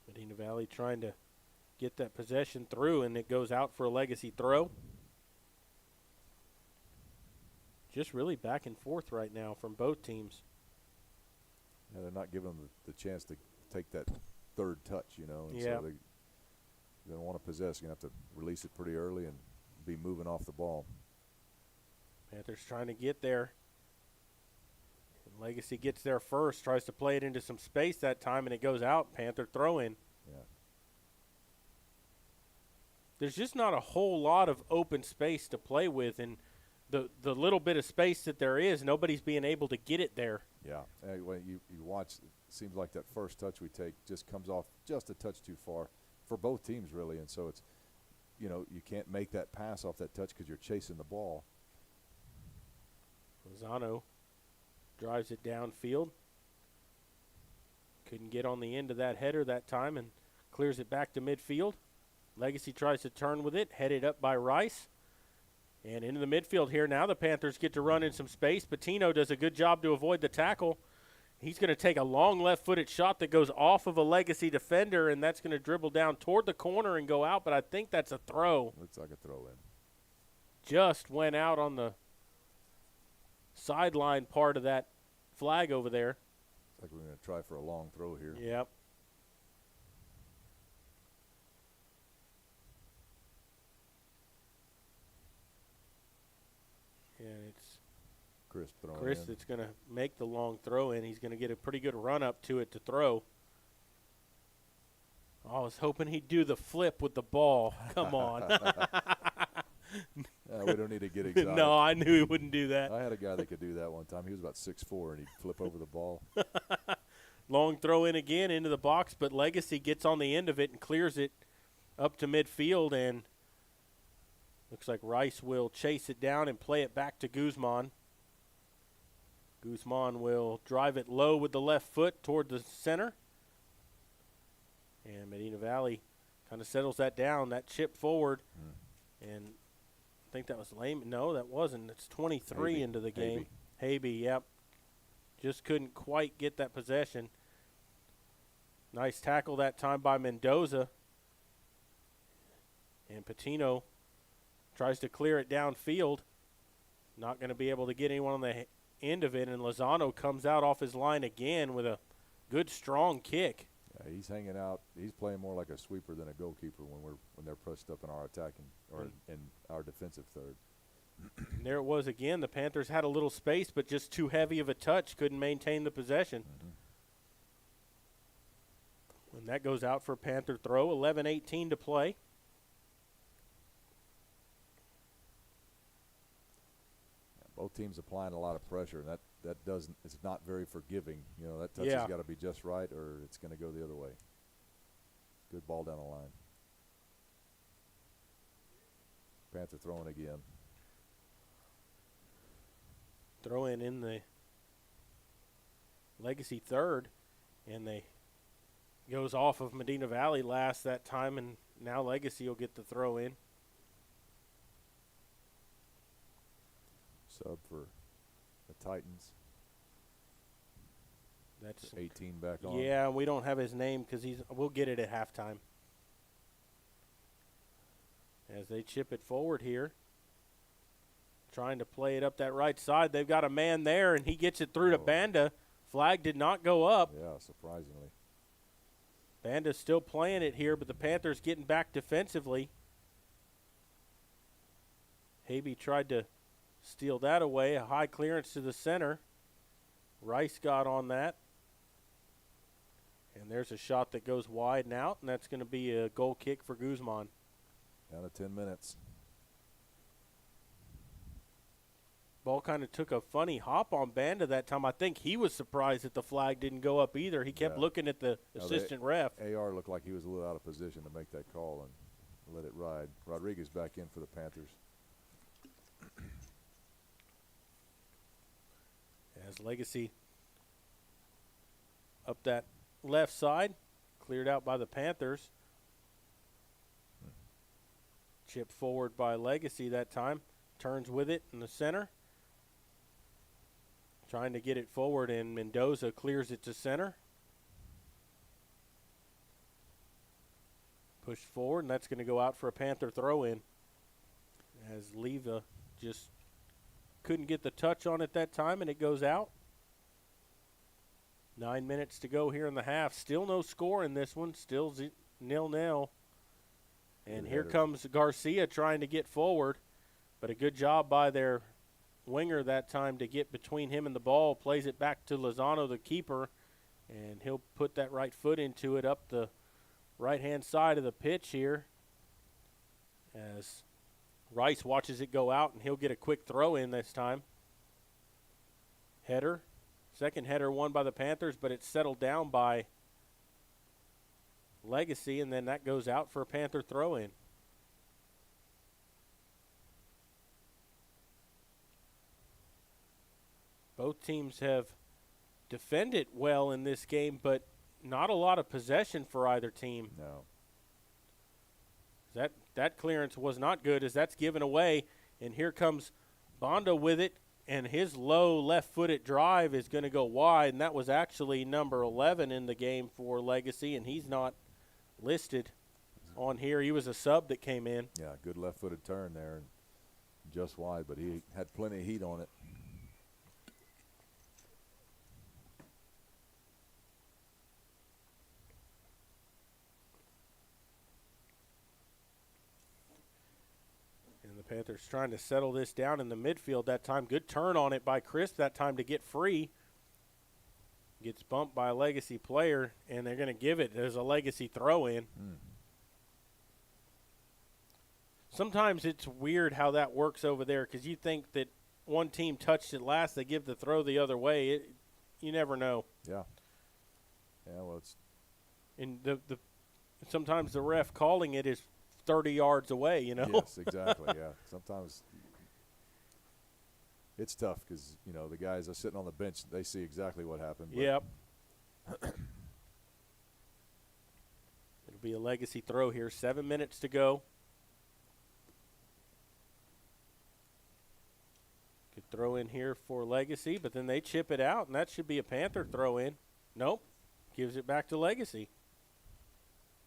Medina Valley trying to get that possession through, and it goes out for a Legacy throw. Just really back and forth right now from both teams. Yeah, they're not giving them the chance to take that third touch, you know. And yeah. So they don't want to possess. You're going to have to release it pretty early and be moving off the ball. Panthers trying to get there. And Legacy gets there first, tries to play it into some space that time, and it goes out. Panther throw-in. Yeah. There's just not a whole lot of open space to play with, and the little bit of space that there is, nobody's being able to get it there. Yeah. When you watch, it seems like that first touch we take just comes off just a touch too far for both teams, really. And so it's, you know, you can't make that pass off that touch because you're chasing the ball. Lozano drives it downfield. Couldn't get on the end of that header that time and clears it back to midfield. Legacy tries to turn with it, headed up by Rice. And into the midfield here now, the Panthers get to run in some space. Patino does a good job to avoid the tackle. He's going to take a long left-footed shot that goes off of a Legacy defender, and that's going to dribble down toward the corner and go out, but I think that's a throw. Looks like a throw-in. Just went out on the sideline part of that flag over there. Looks like we're going to try for a long throw here. Yep. And it's Chris that's going to make the long throw in. He's going to get a pretty good run up to it to throw. Oh, I was hoping he'd do the flip with the ball. Come on. We don't need to get exotic. No, I knew he wouldn't do that. I had a guy that could do that one time. He was about 6'4", and he'd flip over the ball. Long throw in again into the box, but Legacy gets on the end of it and clears it up to midfield, and looks like Rice will chase it down and play it back to Guzman. Guzman will drive it low with the left foot toward the center. And Medina Valley kind of settles that down, that chip forward. And I think that was Lehman. No, that wasn't. It's 23 Habe. into the game. Habe, yep. Just couldn't quite get that possession. Nice tackle that time by Mendoza. And Patino tries to clear it downfield. Not going to be able to get anyone on the end of it. And Lozano comes out off his line again with a good, strong kick. Yeah, he's hanging out. He's playing more like a sweeper than a goalkeeper when they're pressed up in our attacking or in our defensive third. And there it was again. The Panthers had a little space, but just too heavy of a touch. Couldn't maintain the possession. And that goes out for a Panther throw. 11:18 to play. Both teams applying a lot of pressure, and that doesn't. It's not very forgiving. You know, that touch has got to be just right, or it's going to go the other way. Good ball down the line. Panther throwing again. Throw in the Legacy third, and they goes off of Medina Valley last that time, and now Legacy will get the throw in. Sub for the Titans. That's 18 back on. Yeah, we don't have his name because we'll get it at halftime. As they chip it forward here, trying to play it up that right side. They've got a man there, and he gets it through to Banda. Flag did not go up. Yeah, surprisingly. Banda's still playing it here, but the Panthers getting back defensively. Habe tried to steal that away. A high clearance to the center. Rice got on that. And there's a shot that goes wide and out, and that's going to be a goal kick for Guzman. Down to 10 minutes. Ball kind of took a funny hop on Banda that time. I think he was surprised that the flag didn't go up either. He kept looking at the assistant ref. AR looked like he was a little out of position to make that call and let it ride. Rodriguez back in for the Panthers. As Legacy up that left side, cleared out by the Panthers. Chip forward by Legacy that time. Turns with it in the center. Trying to get it forward, and Mendoza clears it to center. Pushed forward, and that's going to go out for a Panther throw-in. As Leva just couldn't get the touch on it that time, and it goes out. 9 minutes to go here in the half. Still no score in this one. Still 0-0. And here comes Garcia trying to get forward. But a good job by their winger that time to get between him and the ball. Plays it back to Lozano, the keeper. And he'll put that right foot into it up the right-hand side of the pitch here. As Rice watches it go out, and he'll get a quick throw in this time. Header. Second header won by the Panthers, but it's settled down by Legacy, and then that goes out for a Panther throw-in. Both teams have defended well in this game, but not a lot of possession for either team. No. That clearance was not good as that's given away, and here comes Banda with it, and his low left-footed drive is going to go wide, and that was actually number 11 in the game for Legacy, and he's not listed on here. He was a sub that came in. Yeah, good left-footed turn there, and just wide, but he had plenty of heat on it. Panthers trying to settle this down in the midfield that time. Good turn on it by Chris that time to get free. Gets bumped by a Legacy player, and they're going to give it as a Legacy throw-in. Sometimes it's weird how that works over there because you think that one team touched it last, they give the throw the other way. You never know. Yeah. Yeah, well, it's – And sometimes the ref calling it is 30 yards away, you know? Yes, exactly, yeah. Sometimes it's tough because, you know, the guys are sitting on the bench, they see exactly what happened. Yep. It'll be a Legacy throw here. 7 minutes to go. Could throw in here for Legacy, but then they chip it out, and that should be a Panther throw in. Nope. Gives it back to Legacy.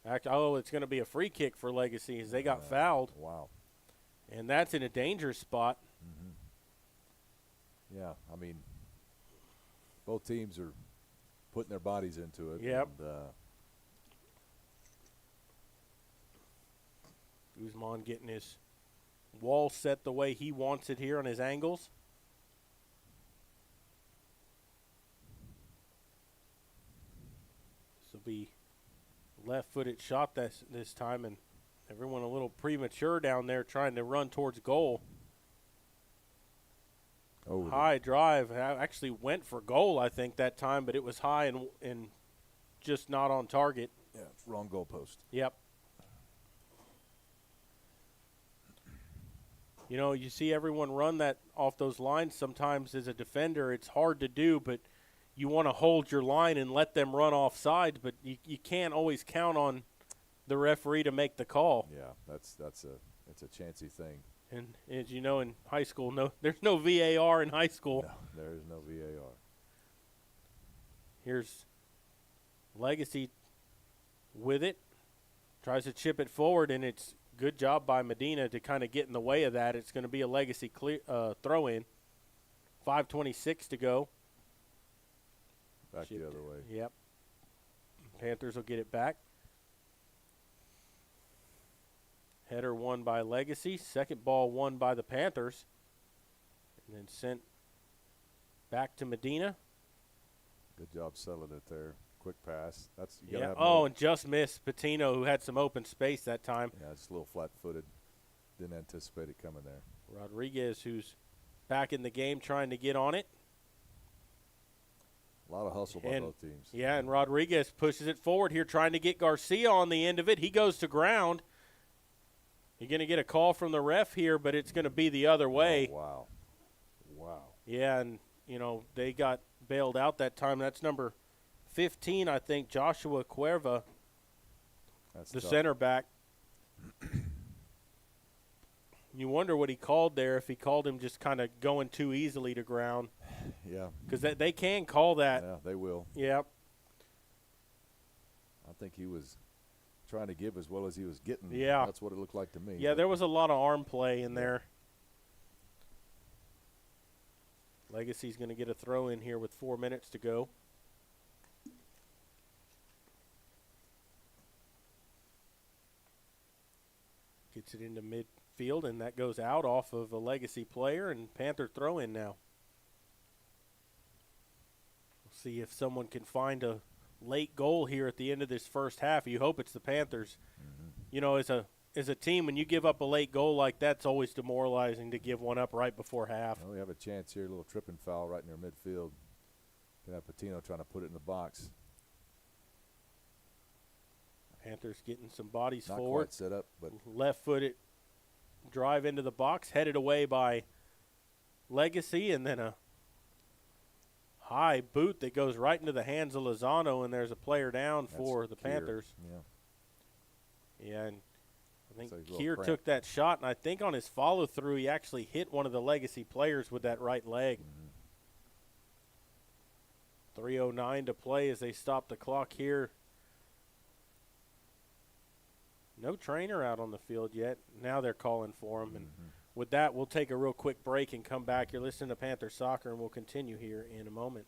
It's going to be a free kick for Legacy as they got fouled. Wow. And that's in a dangerous spot. Mm-hmm. Yeah, I mean, both teams are putting their bodies into it. Yep. And, Guzman getting his wall set the way he wants it here on his angles. This will be left-footed shot this time, and everyone a little premature down there trying to run towards goal. High drive. Actually went for goal, I think, that time, but it was high and just not on target. Yeah, wrong goalpost. Yep. You know, you see everyone run that off those lines sometimes as a defender. It's hard to do, but you want to hold your line and let them run off sides, but you can't always count on the referee to make the call. Yeah, it's a chancy thing. And as you know, in high school, there's no VAR in high school. No, there is no VAR. Here's Legacy with it. Tries to chip it forward, and it's good job by Medina to kind of get in the way of that. It's going to be a Legacy throw-in. 5:26 to go. Back the other way. Yep. Panthers will get it back. Header won by Legacy. Second ball won by the Panthers. And then sent back to Medina. Good job settling it there. Quick pass. And just missed Patino, who had some open space that time. Yeah, it's a little flat-footed. Didn't anticipate it coming there. Rodriguez, who's back in the game, trying to get on it. A lot of hustle by both teams. Yeah, and Rodriguez pushes it forward here, trying to get Garcia on the end of it. He goes to ground. You're going to get a call from the ref here, but it's going to be the other way. Oh, wow. Yeah, and, you know, they got bailed out that time. That's number 15, I think, Joshua Cuerva, the center back. You wonder what he called there, if he called him just kind of going too easily to ground. Yeah. Because they can call that. Yeah, they will. Yep. I think he was trying to give as well as he was getting. Yeah. That's what it looked like to me. Yeah, there was a lot of arm play in there. Legacy's going to get a throw in here with 4 minutes to go. Gets it into midfield, and that goes out off of a Legacy player, and Panther throw in now. We'll see if someone can find a late goal here at the end of this first half. You hope it's the Panthers. Mm-hmm. You know, as a team, when you give up a late goal like that, it's always demoralizing to give one up right before half. Well, we have a chance here, a little tripping foul right in their midfield. Gonna have Patino trying to put it in the box. Panthers getting some bodies Not forward. Quite set up, but left-footed drive into the box, headed away by Legacy, and then a high boot that goes right into the hands of Lozano, and there's a player down for the Panthers. Yeah, and I think Keir took that shot, and I think on his follow-through he actually hit one of the Legacy players with that right leg. 3:09 to play as they stop the clock here. No trainer out on the field yet. Now they're calling for him. And with that, we'll take a real quick break and come back. You're listening to Panther Soccer, and we'll continue here in a moment.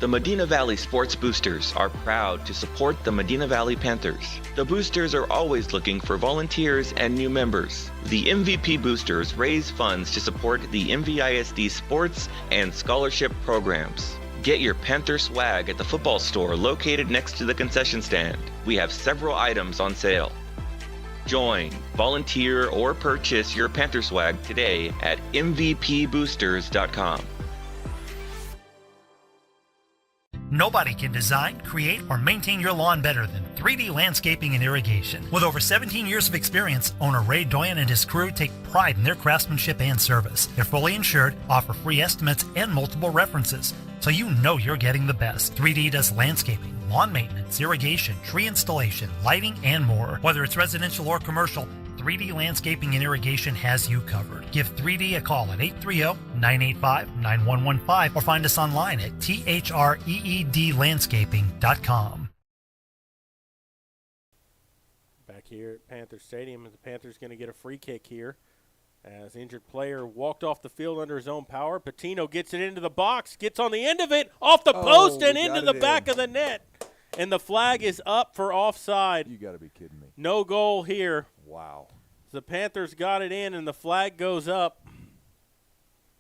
The Medina Valley Sports Boosters are proud to support the Medina Valley Panthers. The Boosters are always looking for volunteers and new members. The MVP Boosters raise funds to support the MVISD sports and scholarship programs. Get your Panther swag at the football store located next to the concession stand. We have several items on sale. Join, volunteer, or purchase your Panther swag today at mvpboosters.com. Nobody can design, create, or maintain your lawn better than 3D Landscaping and Irrigation. With over 17 years of experience, owner Ray Doyen and his crew take pride in their craftsmanship and service. They're fully insured, offer free estimates, and multiple references, so you know you're getting the best. 3D does landscaping, lawn maintenance, irrigation, tree installation, lighting, and more. Whether it's residential or commercial, 3D Landscaping and Irrigation has you covered. Give 3D a call at 830-985-9115 or find us online at threedlandscaping.com. Back here at Panther Stadium, the Panthers going to get a free kick here. As injured player walked off the field under his own power. Patino gets it into the box, gets on the end of it, off the post and into the back of the net. And the flag is up for offside. You got to be kidding me. No goal here. Wow. The Panthers got it in, and the flag goes up.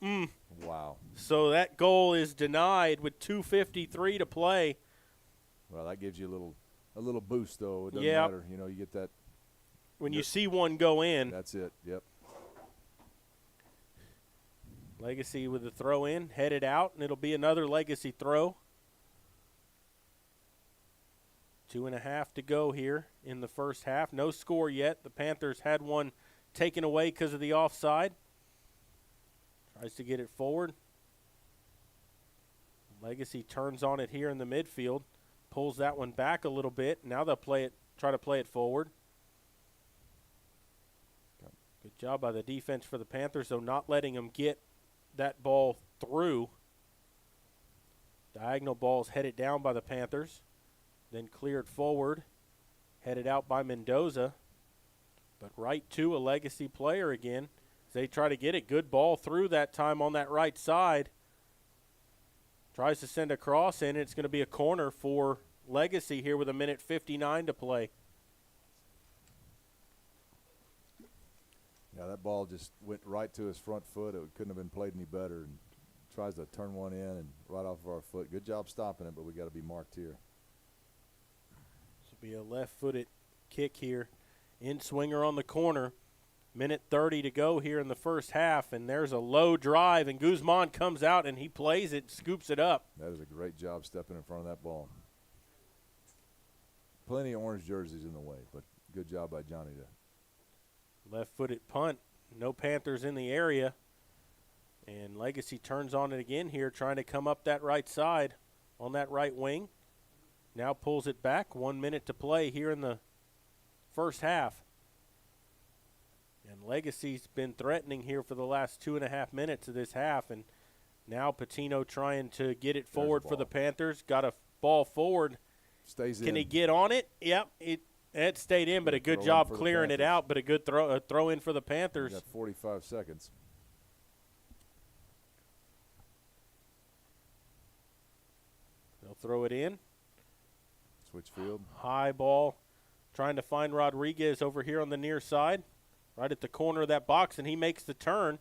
Wow. So that goal is denied with 2:53 to play. Well, that gives you a little boost, though. It doesn't Yep. matter. You know, you get that. When you see one go in. That's it. Yep. Legacy with the throw in, headed out, and it'll be another Legacy throw. 2.5 to go here in the first half. No score yet. The Panthers had one taken away because of the offside. Tries to get it forward. Legacy turns on it here in the midfield. Pulls that one back a little bit. Now they'll try to play it forward. Good job by the defense for the Panthers, though, not letting them get that ball through. Diagonal ball's headed down by the Panthers. Then cleared forward, headed out by Mendoza, but right to a Legacy player again as they try to get it. Good ball through that time on that right side. Tries to send a cross in, and it's going to be a corner for Legacy here with 1:59 to play. Yeah, that ball just went right to his front foot. It couldn't have been played any better. And tries to turn one in and right off of our foot. Good job stopping it, but we got to be marked here. Be a left-footed kick here. In swinger on the corner. 1:30 to go here in the first half, and there's a low drive, and Guzman comes out, and he plays it, scoops it up. That is a great job stepping in front of that ball. Plenty of orange jerseys in the way, but good job by Johnny to. Left-footed punt. No Panthers in the area. And Legacy turns on it again here, trying to come up that right side on that right wing. Now pulls it back. 1 minute to play here in the first half. And Legacy's been threatening here for the last 2.5 minutes of this half. And now Patino trying to get it forward for the Panthers. Got a ball forward. Stays in. Can he get on it? Yep. It stayed in, but a good job clearing it out. But a good throw in for the Panthers. Got 45 seconds. They'll throw it in. Switch field. High ball. Trying to find Rodriguez over here on the near side. Right at the corner of that box, and he makes the turn.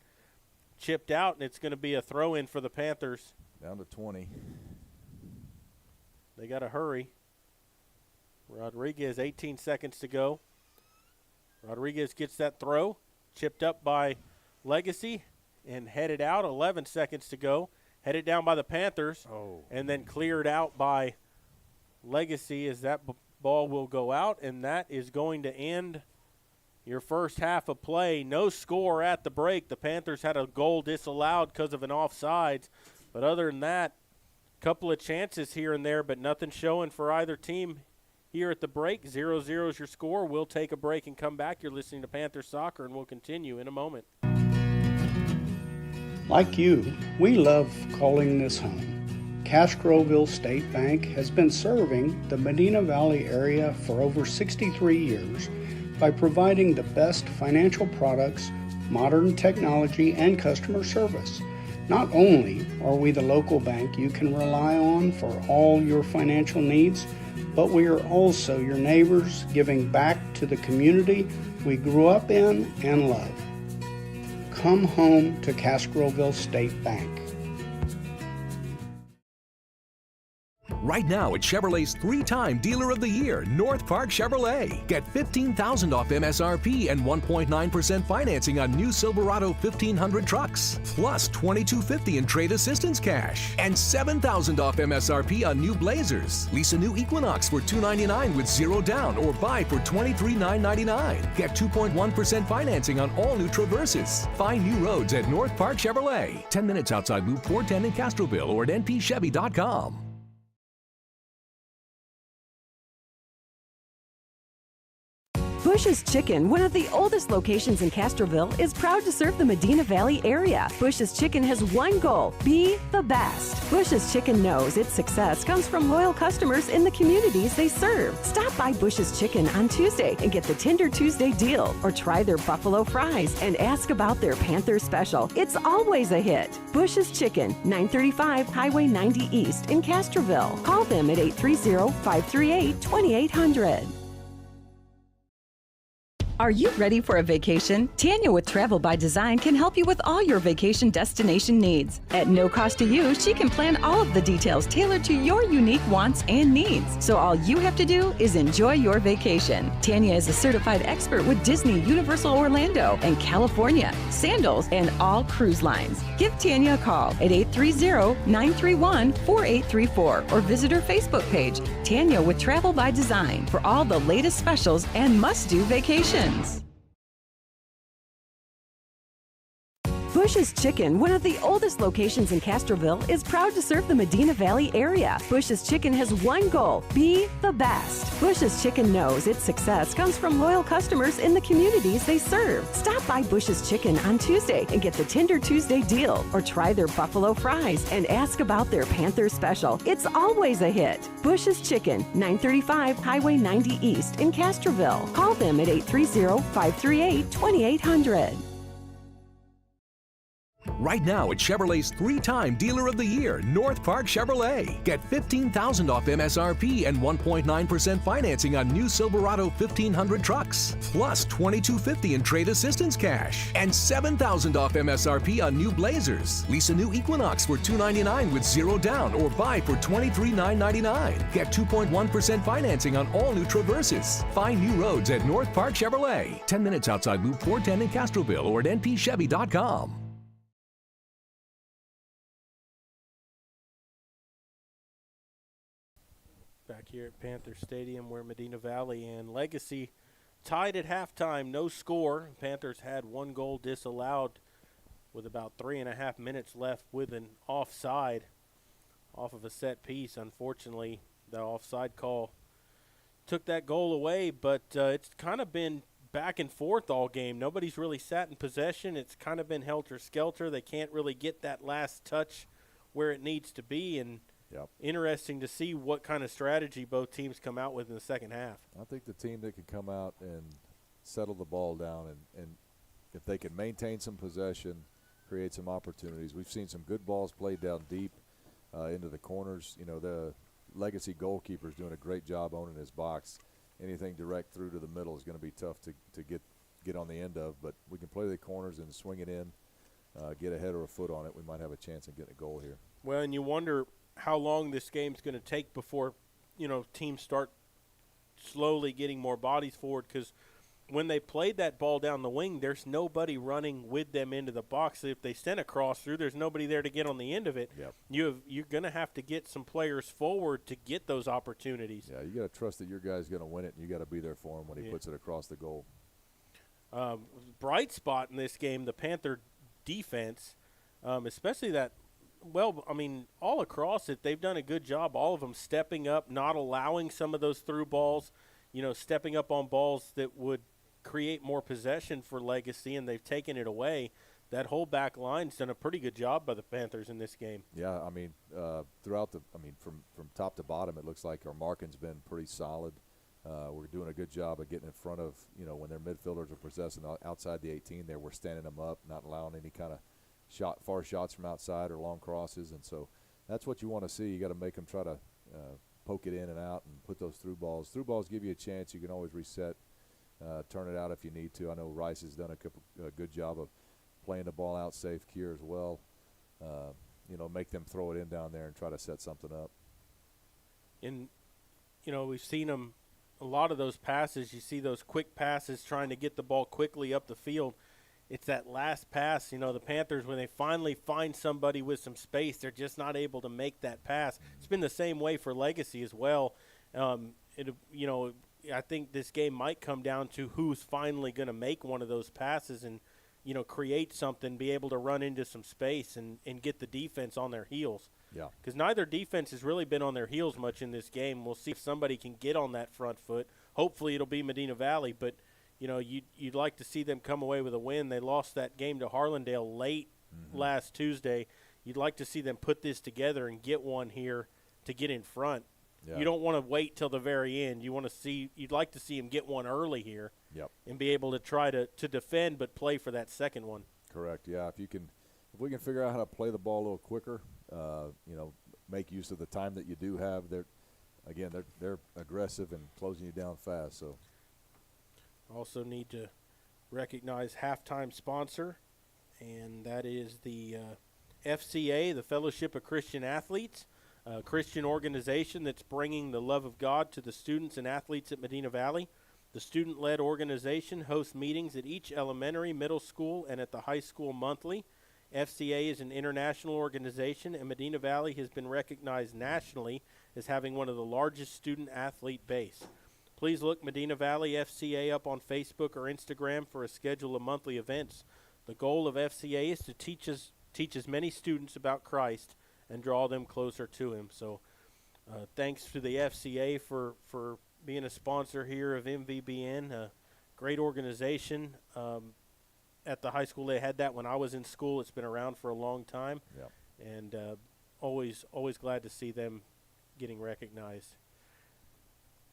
Chipped out, and it's going to be a throw-in for the Panthers. Down to 20. They got to hurry. Rodriguez, 18 seconds to go. Rodriguez gets that throw. Chipped up by Legacy and headed out. 11 seconds to go. Headed down by the Panthers. And then cleared out by Legacy as that ball will go out. And that is going to end your first half of play. No score at the break. The Panthers had a goal disallowed because of an offsides. But other than that, a couple of chances here and there, but nothing showing for either team here at the break. 0-0 is your score. We'll take a break and come back. You're listening to Panther Soccer, and we'll continue in a moment. Like you, we love calling this home. Castroville State Bank has been serving the Medina Valley area for over 63 years by providing the best financial products, modern technology, and customer service. Not only are we the local bank you can rely on for all your financial needs, but we are also your neighbors, giving back to the community we grew up in and love. Come home to Castroville State Bank. Right now at Chevrolet's 3-time Dealer of the Year, North Park Chevrolet. Get $15,000 off MSRP and 1.9% financing on new Silverado 1500 trucks. Plus $2,250 in trade assistance cash. And $7,000 off MSRP on new Blazers. Lease a new Equinox for $299 with 0 down or buy for $23,999. Get 2.1% financing on all new Traverses. Find new roads at North Park Chevrolet. 10 minutes outside Loop 410 in Castroville or at npchevy.com. Bush's Chicken, one of the oldest locations in Castroville, is proud to serve the Medina Valley area. Bush's Chicken has one goal: be the best. Bush's Chicken knows its success comes from loyal customers in the communities they serve. Stop by Bush's Chicken on Tuesday and get the Tender Tuesday deal, or try their buffalo fries and ask about their Panther special. It's always a hit. Bush's Chicken, 935 Highway 90 East in Castroville. Call them at 830-538-2800. Are you ready for a vacation? Tanya with Travel by Design can help you with all your vacation destination needs. At no cost to you, she can plan all of the details tailored to your unique wants and needs. So all you have to do is enjoy your vacation. Tanya is a certified expert with Disney, Universal Orlando, and California, Sandals, and all cruise lines. Give Tanya a call at 830-931-4834 or visit her Facebook page, Tanya with Travel by Design, for all the latest specials and must-do vacations. Bush's Chicken, one of the oldest locations in Castroville, is proud to serve the Medina Valley area. Bush's Chicken has one goal: be the best. Bush's Chicken knows its success comes from loyal customers in the communities they serve. Stop by Bush's Chicken on Tuesday and get the Tender Tuesday deal, or try their buffalo fries and ask about their Panther special. It's always a hit. Bush's Chicken, 935 Highway 90 East in Castroville. Call them at 830-538-2800. Right now at Chevrolet's 3-time Dealer of the Year, North Park Chevrolet. Get $15,000 off MSRP and 1.9% financing on new Silverado 1500 trucks. Plus $2,250 in trade assistance cash. And $7,000 off MSRP on new Blazers. Lease a new Equinox for $299 with 0 down or buy for $23,999. Get 2.1% financing on all new Traverses. Find new roads at North Park Chevrolet. 10 minutes outside Loop 410 in Castroville or at npchevy.com. Back here at Panther Stadium, where Medina Valley and Legacy tied at halftime, no score. Panthers had 1 goal disallowed with about 3.5 minutes left with an offside off of a set piece. Unfortunately, the offside call took that goal away, but it's kind of been back and forth all game. Nobody's really sat in possession. It's kind of been helter-skelter. They can't really get that last touch where it needs to be, and interesting to see what kind of strategy both teams come out with in the second half. I think the team that can come out and settle the ball down and if they can maintain some possession, create some opportunities. We've seen some good balls played down deep into the corners. You know, the Legacy goalkeeper is doing a great job owning his box. Anything direct through to the middle is going to be tough to get on the end of, but we can play the corners and swing it in, get a head or a foot on it. We might have a chance of getting a goal here. Well, and you wonder how long this game's going to take before, teams start slowly getting more bodies forward, because when they played that ball down the wing, there's nobody running with them into the box. If they send a cross through, there's nobody there to get on the end of it. Yep. You're going to have to get some players forward to get those opportunities. Yeah, you got to trust that your guy's going to win it, and you got to be there for him when he puts it across the goal. Bright spot in this game, the Panther defense, especially that. Well, I mean, all across it, they've done a good job, all of them stepping up, not allowing some of those through balls, stepping up on balls that would create more possession for Legacy, and they've taken it away. That whole back line's done a pretty good job by the Panthers in this game. Yeah, I mean, from top to bottom, it looks like our marking's been pretty solid. We're doing a good job of getting in front of, when their midfielders are possessing outside the 18 there, we're standing them up, not allowing any kind of far shots from outside or long crosses, and so that's what you want to see. You got to make them try to poke it in and out and put those through balls. Through balls give you a chance. You can always reset, turn it out if you need to. I know Rice has done a good job of playing the ball out safe. Kier as well. Make them throw it in down there and try to set something up. And, we've seen them, a lot of those passes, you see those quick passes trying to get the ball quickly up the field. It's that last pass, the Panthers, when they finally find somebody with some space, they're just not able to make that pass. It's been the same way for Legacy as well. I think this game might come down to who's finally going to make one of those passes and, create something, be able to run into some space and get the defense on their heels. Yeah. Because neither defense has really been on their heels much in this game. We'll see if somebody can get on that front foot. Hopefully it'll be Medina Valley, but, you'd like to see them come away with a win. They lost that game to Harlandale late last Tuesday. You'd like to see them put this together and get one here to get in front. Yeah. You don't want to wait till the very end. You'd like to see them get one early here. Yep. And be able to try to defend but play for that second one. Correct. Yeah. If we can figure out how to play the ball a little quicker, make use of the time that you do have. They're aggressive and closing you down fast. So. Also need to recognize halftime sponsor, and that is the FCA, the Fellowship of Christian Athletes, a Christian organization that's bringing the love of God to the students and athletes at Medina Valley. The student-led organization hosts meetings at each elementary, middle school, and at the high school monthly. FCA is an international organization, and Medina Valley has been recognized nationally as having one of the largest student-athlete base. Please look Medina Valley FCA up on Facebook or Instagram for a schedule of monthly events. The goal of FCA is to teach as many students about Christ and draw them closer to Him. So thanks to the FCA for being a sponsor here of MVBN, a great organization. At the high school, they had that when I was in school. It's been around for a long time. Yep. And always glad to see them getting recognized.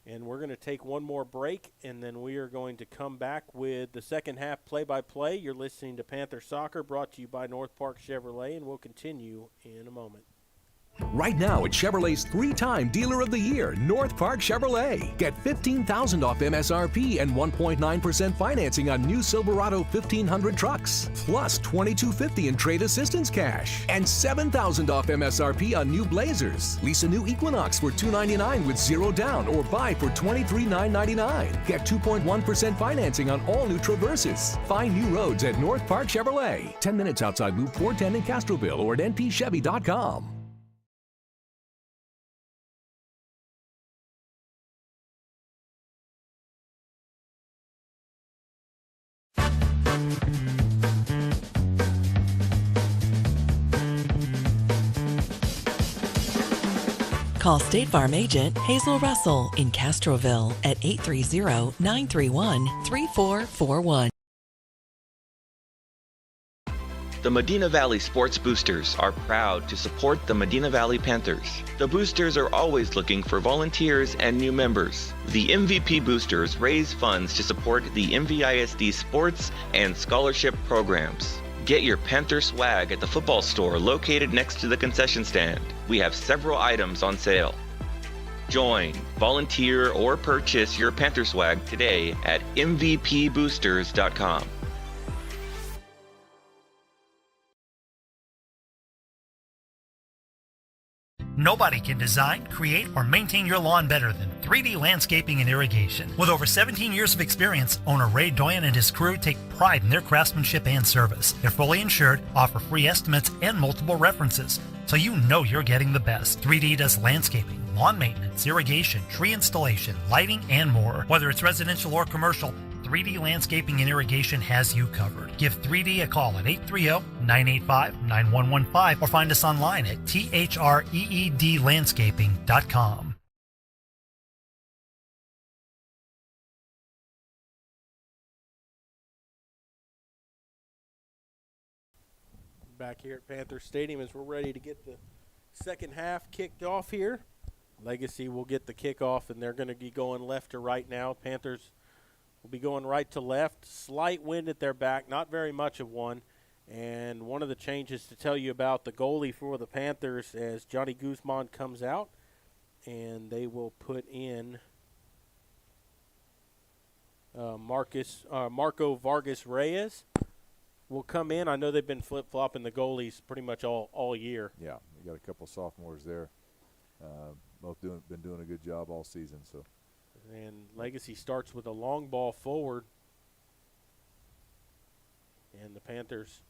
And we're going to take one more break, and then we are going to come back with the second half play-by-play. You're listening to Panther Soccer, brought to you by North Park Chevrolet, and we'll continue in a moment. Right now at Chevrolet's 3-time Dealer of the Year, North Park Chevrolet. Get $15,000 off MSRP and 1.9% financing on new Silverado 1500 trucks. Plus $2,250 in trade assistance cash. And $7,000 off MSRP on new Blazers. Lease a new Equinox for $299 with zero down or buy for $23,999. Get 2.1% financing on all new Traverses. Find new roads at North Park Chevrolet. 10 minutes outside Loop 410 in Castroville or at npchevy.com. Call State Farm agent Hazel Russell in Castroville at 830-931-3441. The Medina Valley Sports Boosters are proud to support the Medina Valley Panthers. The Boosters are always looking for volunteers and new members. The MVP Boosters raise funds to support the MVISD sports and scholarship programs. Get your Panther swag at the football store located next to the concession stand. We have several items on sale. Join, volunteer, or purchase your Panther swag today at mvpboosters.com. Nobody can design, create, or maintain your lawn better than 3D Landscaping and Irrigation. With over 17 years of experience, owner Ray Doyen and his crew take pride in their craftsmanship and service. They're fully insured, offer free estimates, and multiple references, so you know you're getting the best. 3D does landscaping, lawn maintenance, irrigation, tree installation, lighting, and more. Whether it's residential or commercial, 3D Landscaping and Irrigation has you covered. Give 3D a call at 830-985-9115 or find us online at threedlandscaping.com. Back here at Panther Stadium as we're ready to get the second half kicked off here. Legacy will get the kickoff, and they're going to be going left to right now. Panthers will be going right to left. Slight wind at their back, not very much of one. And one of the changes to tell you about the goalie for the Panthers as Johnny Guzman comes out, and they will put in Marco Vargas Reyes will come in. I know they've been flip-flopping the goalies pretty much all year. Yeah, you got a couple sophomores there. Both been doing a good job all season. So. And Legacy starts with a long ball forward. And the Panthers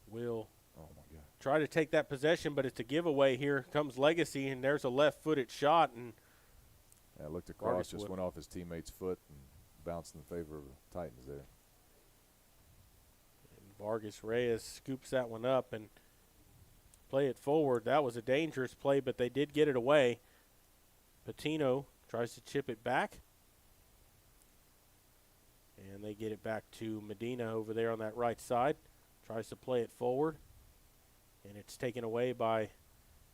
will try to take that possession, but it's a giveaway. Here comes Legacy, and there's a left-footed shot. And yeah, looked across, just went off his teammate's foot and bounced in favor of the Titans there. And Vargas Reyes scoops that one up and play it forward. That was a dangerous play, but they did get it away. Patino tries to chip it back. And they get it back to Medina over there on that right side. Tries to play it forward. And it's taken away by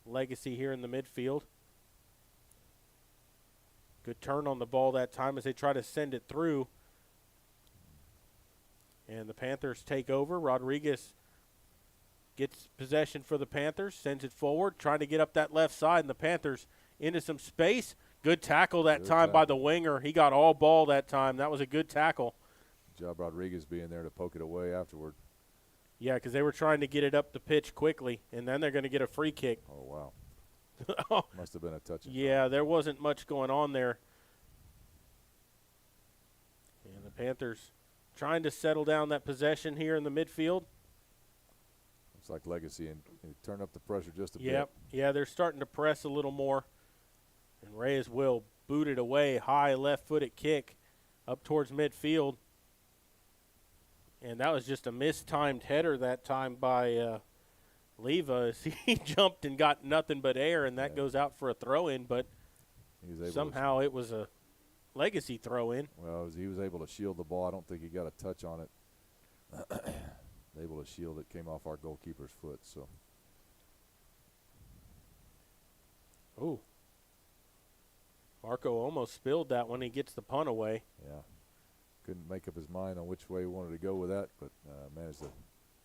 Legacy here in the midfield. Good turn on the ball that time as they try to send it through. And the Panthers take over. Rodriguez gets possession for the Panthers, sends it forward, trying to get up that left side, and the Panthers into some space. Good tackle that time by the winger. He got all ball that time. That was a good tackle. Good job Rodriguez being there to poke it away afterward. Yeah, because they were trying to get it up the pitch quickly, and then they're going to get a free kick. Oh, wow. Must have been a touch. Yeah, there wasn't much going on there. And the Panthers trying to settle down that possession here in the midfield. Looks like Legacy and turn up the pressure just a bit. Yep. Yeah, they're starting to press a little more. And Reyes will boot it away, high left-footed kick up towards midfield. And that was just a mistimed header that time by Leva. He jumped and got nothing but air, and that goes out for a throw-in. But somehow it was a Legacy throw-in. Well, he was able to shield the ball. I don't think he got a touch on it. Able to shield it. Came off our goalkeeper's foot. So. Ooh. Marco almost spilled that when he gets the punt away. Yeah. Couldn't make up his mind on which way he wanted to go with that, but managed to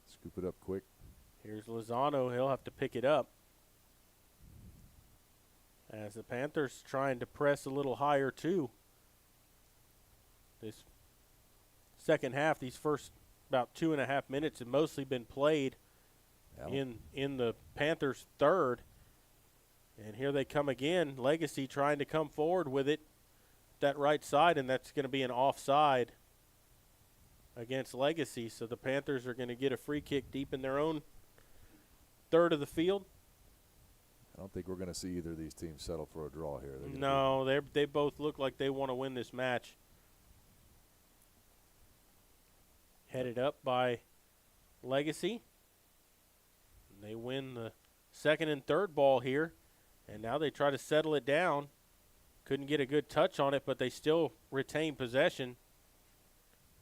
scoop it up quick. Here's Lozano. He'll have to pick it up. As the Panthers trying to press a little higher, too. This second half, these first about 2.5 minutes have mostly been played in the Panthers' third. And here they come again. Legacy trying to come forward with it. That right side, and that's going to be an offside against Legacy. So the Panthers are going to get a free kick deep in their own third of the field. I don't think we're going to see either of these teams settle for a draw here. No, they both look like they want to win this match. Headed up by Legacy. They win the second and third ball here, and now they try to settle it down. Couldn't get a good touch on it, but they still retain possession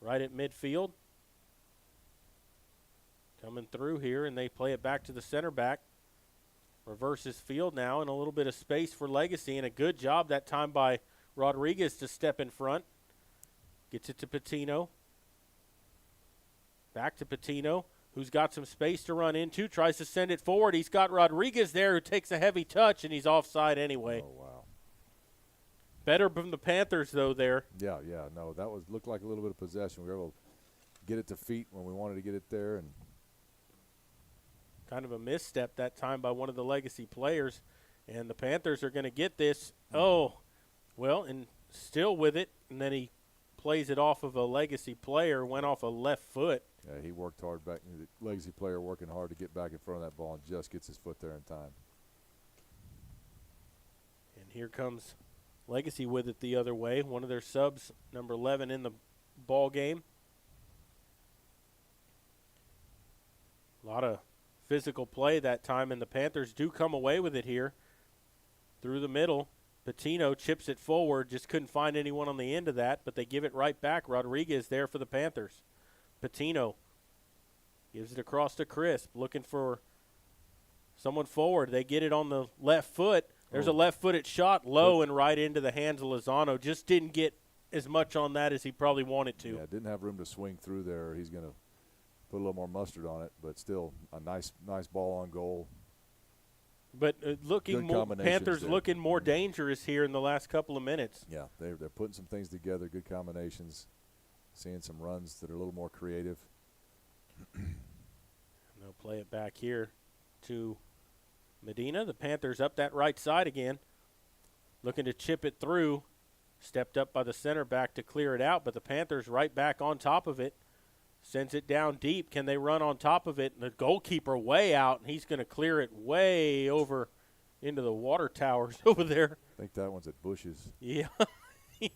right at midfield. Coming through here, and they play it back to the center back. Reverses field now, and a little bit of space for Legacy, and a good job that time by Rodriguez to step in front. Gets it to Patino. Back to Patino, who's got some space to run into, tries to send it forward. He's got Rodriguez there who takes a heavy touch, and he's offside anyway. Oh, wow. Better from the Panthers, though, there. Yeah, no, that looked like a little bit of possession. We were able to get it to feet when we wanted to get it there. And kind of a misstep that time by one of the Legacy players. And the Panthers are going to get this. Oh, well, and still with it. And then he plays it off of a Legacy player, went off a left foot. Yeah, he worked hard back. The Legacy player working hard to get back in front of that ball and just gets his foot there in time. And here comes Legacy with it the other way. One of their subs, number 11 in the ball game. A lot of physical play that time, and the Panthers do come away with it here. Through the middle, Patino chips it forward. Just couldn't find anyone on the end of that, but they give it right back. Rodriguez there for the Panthers. Patino gives it across to Crisp, looking for someone forward. They get it on the left foot. There's a left-footed shot low and right into the hands of Lozano. Just didn't get as much on that as he probably wanted to. Yeah, didn't have room to swing through there. He's going to put a little more mustard on it, but still a nice ball on goal. But Panthers looking more dangerous here in the last couple of minutes. Yeah, they're putting some things together, good combinations, seeing some runs that are a little more creative. And they'll play it back here to Medina, the Panthers up that right side again, looking to chip it through. Stepped up by the center back to clear it out, but the Panthers right back on top of it. Sends it down deep. Can they run on top of it? And the goalkeeper way out, and he's going to clear it way over into the water towers over there. I think that one's at Bushes. Yeah.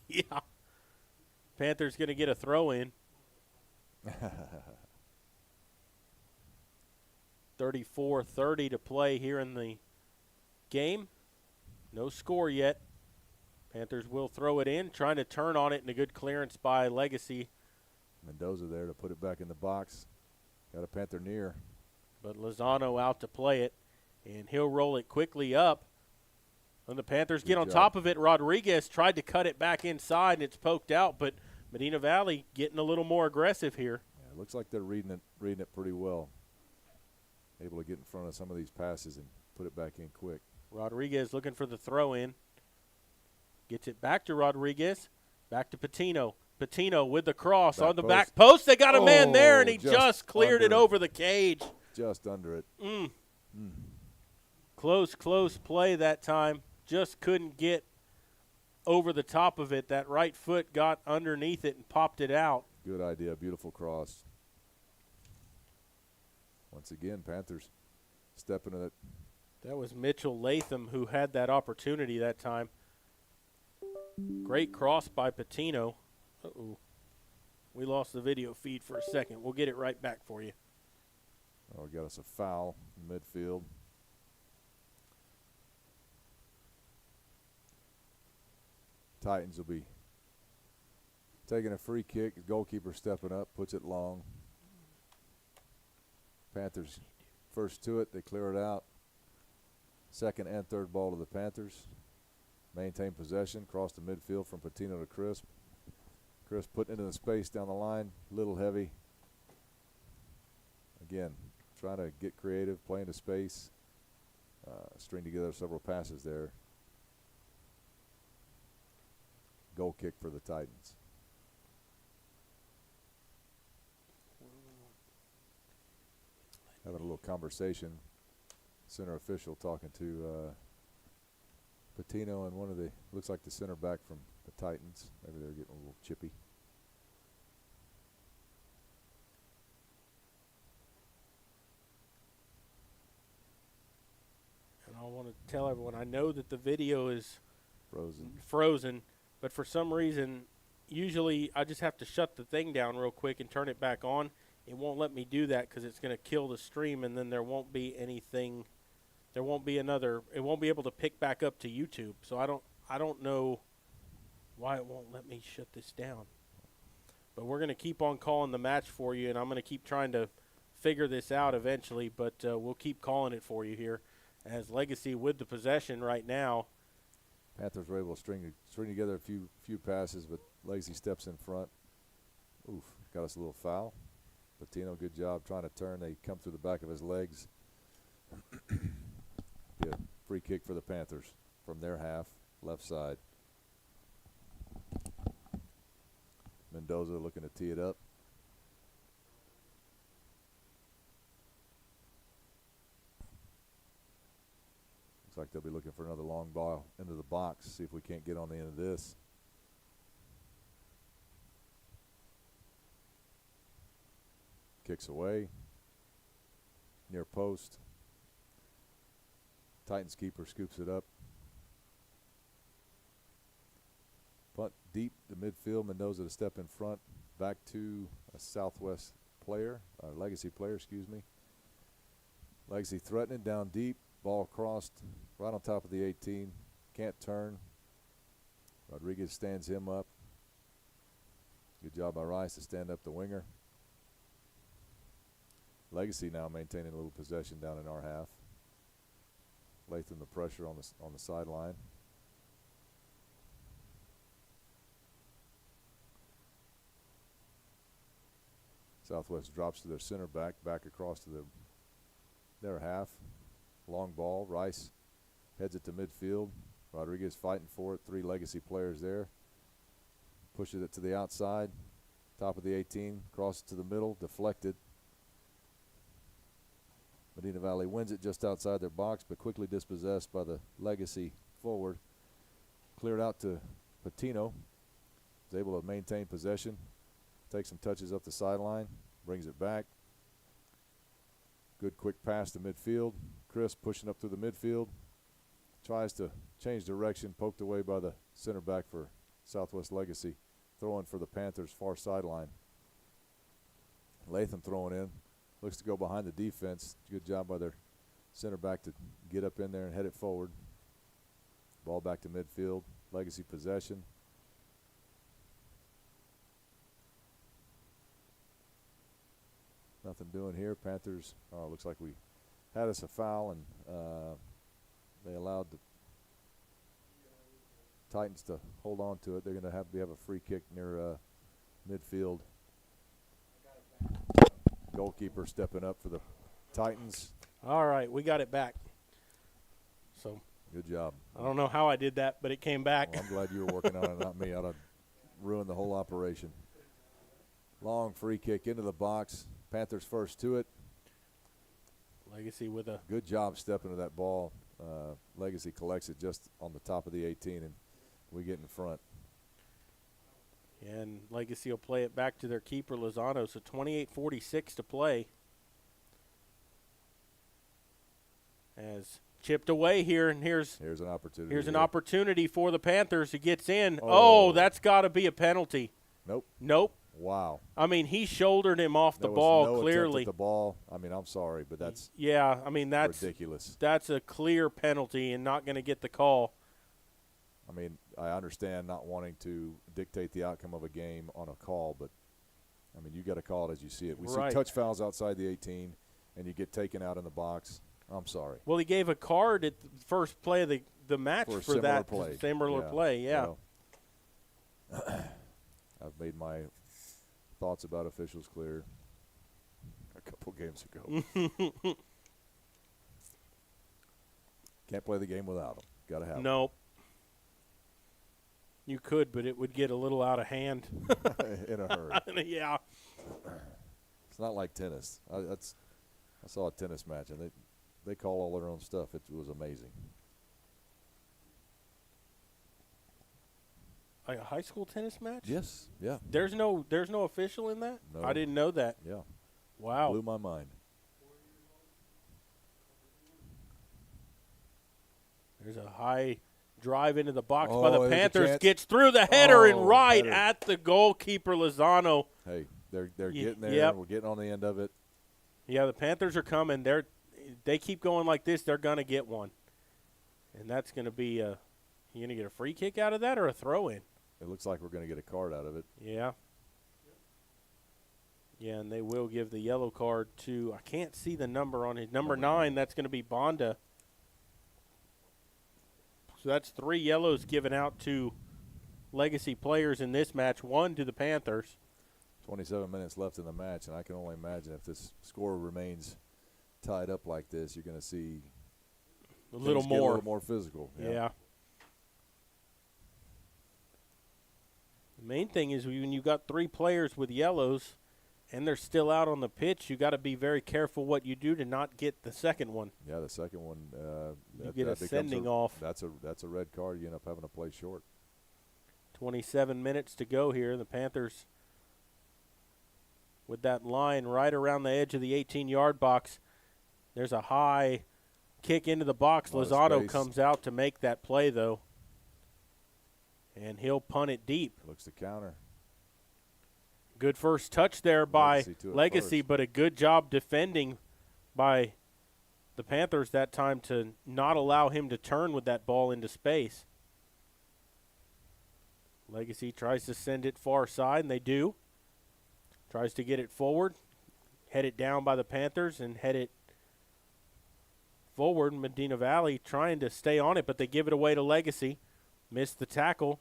Yeah. Panthers going to get a throw in. 34-30 to play here in the game. No score yet. Panthers will throw it in, trying to turn on it, and a good clearance by Legacy. Mendoza there to put it back in the box. Got a Panther near. But Lozano out to play it, and he'll roll it quickly up. When the Panthers get on top of it, Rodriguez tried to cut it back inside, and it's poked out, but Medina Valley getting a little more aggressive here. Yeah, it looks like they're reading it pretty well. Able to get in front of some of these passes and put it back in quick. Rodriguez looking for the throw in. Gets it back to Rodriguez. Back to Patino. Patino with the cross on the back post. They got a man there, and he just cleared it over the cage. Just under it. Close play that time. Just couldn't get over the top of it. That right foot got underneath it and popped it out. Good idea. Beautiful cross. Once again, Panthers stepping in it. That was Mitchell Latham who had that opportunity that time. Great cross by Patino. Uh-oh. We lost the video feed for a second. We'll get it right back for you. Oh, got us a foul in midfield. Titans will be taking a free kick. The goalkeeper stepping up, puts it long. Panthers first to it. They clear it out. Second and third ball to the Panthers. Maintain possession. Cross the midfield from Patino to Crisp. Crisp putting it in the space down the line. Little heavy. Again, trying to get creative, playing the space. String together several passes there. Goal kick for the Titans. Having a little conversation. Center official talking to Patino and one of the, looks like the center back from the Titans. Maybe they're getting a little chippy. And I want to tell everyone, I know that the video is frozen, but for some reason, usually I just have to shut the thing down real quick and turn it back on. It won't let me do that because it's going to kill the stream, and then there won't be anything. There won't be another. It won't be able to pick back up to YouTube. So I don't know why it won't let me shut this down. But we're going to keep on calling the match for you, and I'm going to keep trying to figure this out eventually. But we'll keep calling it for you here, as Legacy with the possession right now. Panthers were able to string together a few passes, but Legacy steps in front. Oof, got us a little foul. Patino, good job trying to turn. They come through the back of his legs. Be a free kick for the Panthers from their half, left side. Mendoza looking to tee it up. Looks like they'll be looking for another long ball into the box. See if we can't get on the end of this. Kicks away. Near post. Titans keeper scoops it up. Punt deep to midfield. Mendoza to step in front. Back to a Southwest player, Legacy player, excuse me. Legacy threatening down deep. Ball crossed right on top of the 18. Can't turn. Rodriguez stands him up. Good job by Rice to stand up the winger. Legacy now maintaining a little possession down in our half. Latham the pressure on the sideline. Southwest drops to their center back across to their half. Long ball. Rice heads it to midfield. Rodriguez fighting for it. 3 Legacy players there. Pushes it to the outside. Top of the 18. Crosses to the middle. Deflected. Medina Valley wins it just outside their box, but quickly dispossessed by the Legacy forward. Cleared out to Patino. Was able to maintain possession. Take some touches up the sideline. Brings it back. Good quick pass to midfield. Chris pushing up through the midfield. Tries to change direction. Poked away by the center back for Southwest Legacy. Throwing for the Panthers far sideline. Latham throwing in. Looks to go behind the defense. Good job by their center back to get up in there and head it forward. Ball back to midfield. Legacy possession. Nothing doing here. Panthers, looks like we had us a foul, and they allowed the Titans to hold on to it. They're going to have a free kick near midfield. Goalkeeper stepping up for the Titans. All right, we got it back. So good job. I don't know how I did that, but it came back. Well, I'm glad you were working on it, not me. I'd have ruined the whole operation. Long free kick into the box. Panthers first to it. Legacy with a good job stepping to that ball. Legacy collects it just on the top of the 18, and we get in front. And Legacy will play it back to their keeper, Lozano. So 28:46 to play. As chipped away here, and here's an opportunity. Here's an opportunity for the Panthers who gets in. Oh, that's got to be a penalty. Nope. Wow. I mean, he shouldered him off the ball no clearly. Attempt at the ball. I mean, I'm sorry, but that's that's ridiculous. That's a clear penalty and not going to get the call. I mean, I understand not wanting to dictate the outcome of a game on a call, but I mean, you got to call it as you see it. We see touch fouls outside the 18, and you get taken out in the box. I'm sorry. Well, he gave a card at the first play of the match for that similar play. Yeah. Well, I've made my thoughts about officials clear a couple games ago. Can't play the game without them. Got to have them. Nope. You could, but it would get a little out of hand. In a hurry. Yeah. It's not like tennis. I saw a tennis match, and they call all their own stuff. It was amazing. A high school tennis match? Yes. Yeah. There's no official in that? No. I didn't know that. Yeah. Wow. Blew my mind. There's a high drive into the box by the Panthers. Gets through the header and right at the goalkeeper, Lozano. Hey, they're getting there. Yep. We're getting on the end of it. Yeah, the Panthers are coming. They keep going like this, they're going to get one. And that's going to be you going to get a free kick out of that or a throw-in? It looks like we're going to get a card out of it. Yeah. Yeah, and they will give the yellow card to, I can't see the number on it, number 9. That's going to be Bonda. So that's 3 yellows given out to Legacy players in this match, 1 to the Panthers. 27 minutes left in the match, and I can only imagine if this score remains tied up like this, you're going to see a little more physical. Yeah. The main thing is when you got 3 players with yellows and they're still out on the pitch, you got to be very careful what you do to not get the second one. Yeah, the second one. You get a sending off. That's a red card. You end up having to play short. 27 minutes to go here. The Panthers with that line right around the edge of the 18-yard box. There's a high kick into the box. Lozano comes out to make that play, though. And he'll punt it deep. Looks to counter. Good first touch there by Legacy, but a good job defending by the Panthers that time to not allow him to turn with that ball into space. Legacy tries to send it far side, and they do. Tries to get it forward, head it down by the Panthers, and head it forward. Medina Valley trying to stay on it, but they give it away to Legacy. Missed the tackle.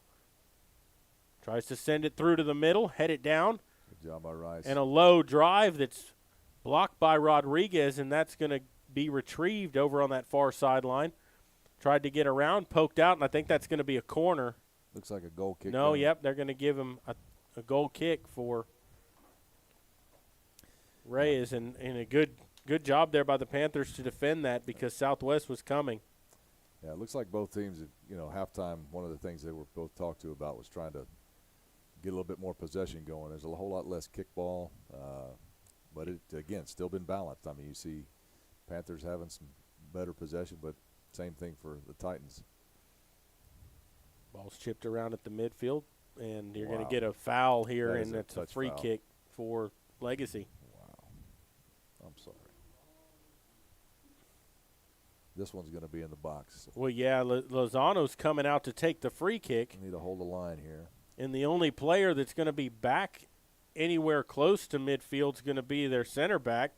Tries to send it through to the middle, head it down. Good job by Rice. And a low drive that's blocked by Rodriguez, and that's going to be retrieved over on that far sideline. Tried to get around, poked out, and I think that's going to be a corner. Looks like a goal kick. No, yep, they're going to give him a goal kick for Reyes, and a good Good job there by the Panthers to defend that because Southwest was coming. Yeah, it looks like both teams, halftime, one of the things they were both talked to about was trying to get a little bit more possession going. There's a whole lot less kickball, but it, again, still been balanced. I mean, you see Panthers having some better possession, but same thing for the Titans. Ball's chipped around at the midfield, and you're going to get a foul here, and it's a free kick for Legacy. Wow. I'm sorry. This one's going to be in the box. Well, yeah, Lozano's coming out to take the free kick. Need to hold the line here. And the only player that's going to be back anywhere close to midfield is going to be their center back.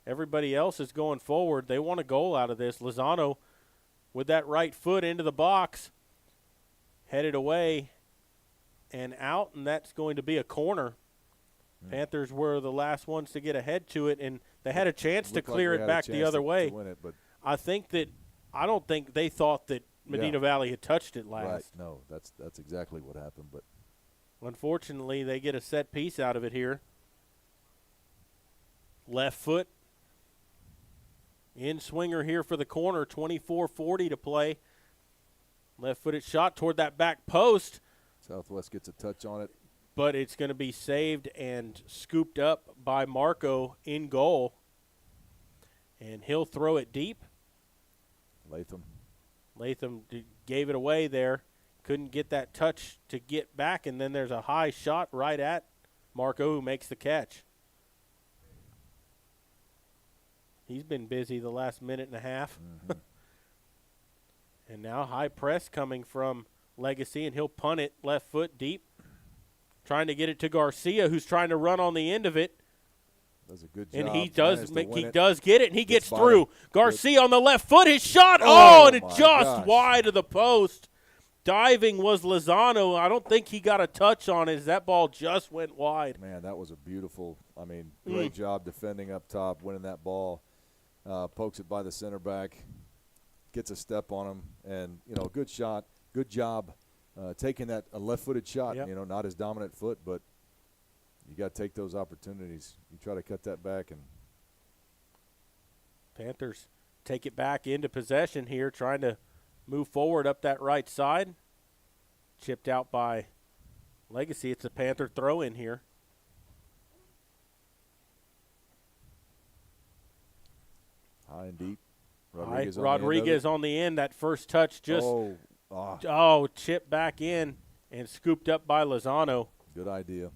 Everybody else is going forward. They want a goal out of this. Lozano with that right foot into the box, headed away and out, and that's going to be a corner. Panthers were the last ones to get ahead to it, and they had a chance to clear it back the other way. To win it, but I don't think they thought that Medina Valley had touched it last. Right. No, that's exactly what happened. But unfortunately, they get a set piece out of it here. Left foot. In swinger here for the corner. 24:40 to play. Left-footed shot toward that back post. Southwest gets a touch on it. But it's going to be saved and scooped up by Marco in goal. And he'll throw it deep. Latham gave it away there. Couldn't get that touch to get back, and then there's a high shot right at Marco who makes the catch. He's been busy the last minute and a half. Mm-hmm. And now high press coming from Legacy, and he'll punt it left foot deep. Trying to get it to Garcia, who's trying to run on the end of it. Does a good job. And he does get it, and he gets by through. Garcia on the left foot, his shot. And it just wide of the post. Diving was Lozano. I don't think he got a touch on it as that ball just went wide. Man, that was a beautiful, great job defending up top, winning that ball. Pokes it by the center back, gets a step on him, and, good shot, good job taking that a left-footed shot, not his dominant foot, but you got to take those opportunities. You try to cut that back. And Panthers take it back into possession here, trying to move forward up that right side. Chipped out by Legacy. It's a Panther throw in here. High and deep. Rodriguez on the end. That first touch just chipped back in and scooped up by Lozano. Good idea.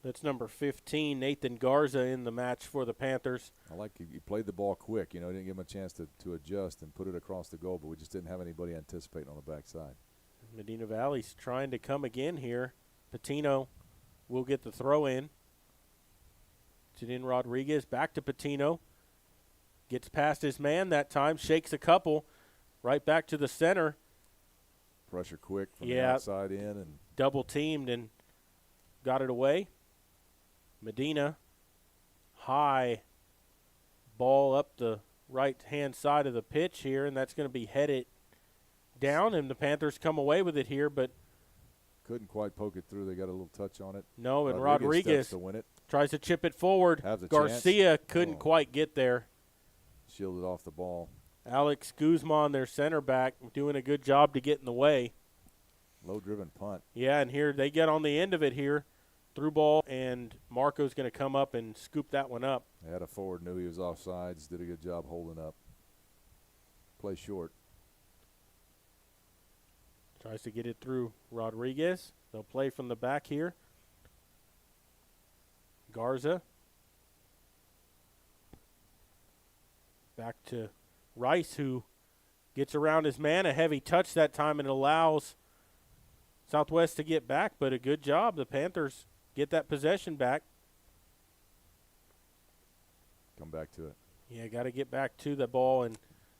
That's number 15, Nathan Garza, in the match for the Panthers. I like he played the ball quick. Didn't give him a chance to adjust and put it across the goal, but we just didn't have anybody anticipating on the backside. Medina Valley's trying to come again here. Patino will get the throw in. Jadin Rodriguez back to Patino. Gets past his man that time, shakes a couple, right back to the center. Pressure quick from the outside in. And double teamed and got it away. Medina, high ball up the right-hand side of the pitch here, and that's going to be headed down, and the Panthers come away with it here, but couldn't quite poke it through. They got a little touch on it. No, and Rodriguez to win it. Tries to chip it forward. Garcia couldn't quite get there. Shielded off the ball. Alex Guzman, their center back, doing a good job to get in the way. Low-driven punt. Yeah, and here they get on the end of it here. Through ball, and Marco's going to come up and scoop that one up. They had a forward, knew he was offsides, did a good job holding up. Play short. Tries to get it through Rodriguez. They'll play from the back here. Garza. Back to Rice, who gets around his man. A heavy touch that time, and allows Southwest to get back, but a good job. The Panthers get that possession back. Come back to it. Yeah, got to get back to the ball, and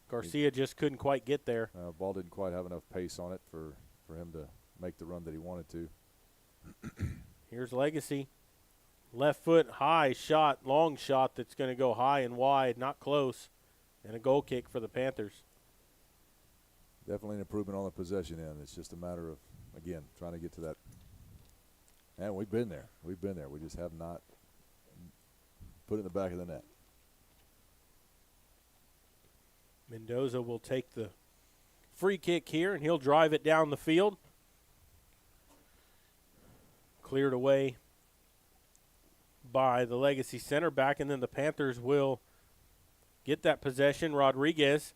Garcia just couldn't quite get there. Ball didn't quite have enough pace on it for him to make the run that he wanted to. Here's Legacy. Left foot, high shot, long shot that's going to go high and wide, not close, and a goal kick for the Panthers. Definitely an improvement on the possession end. It's just a matter of, again, trying to get to that. And we've been there. We just have not put it in the back of the net. Mendoza will take the free kick here, and he'll drive it down the field. Cleared away by the Legacy center back, and then the Panthers will get that possession. Rodriguez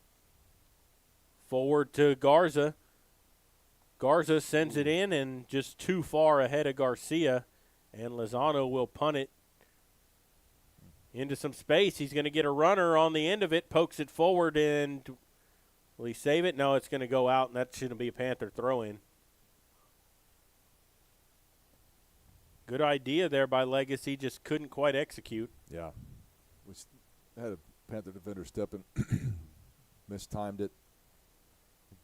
forward to Garza. Garza sends it in and just too far ahead of Garcia, and Lozano will punt it into some space. He's going to get a runner on the end of it, pokes it forward, and will he save it? No, it's going to go out, and that shouldn't be a Panther throw-in. Good idea there by Legacy, just couldn't quite execute. Yeah. We had a Panther defender step in, mistimed it.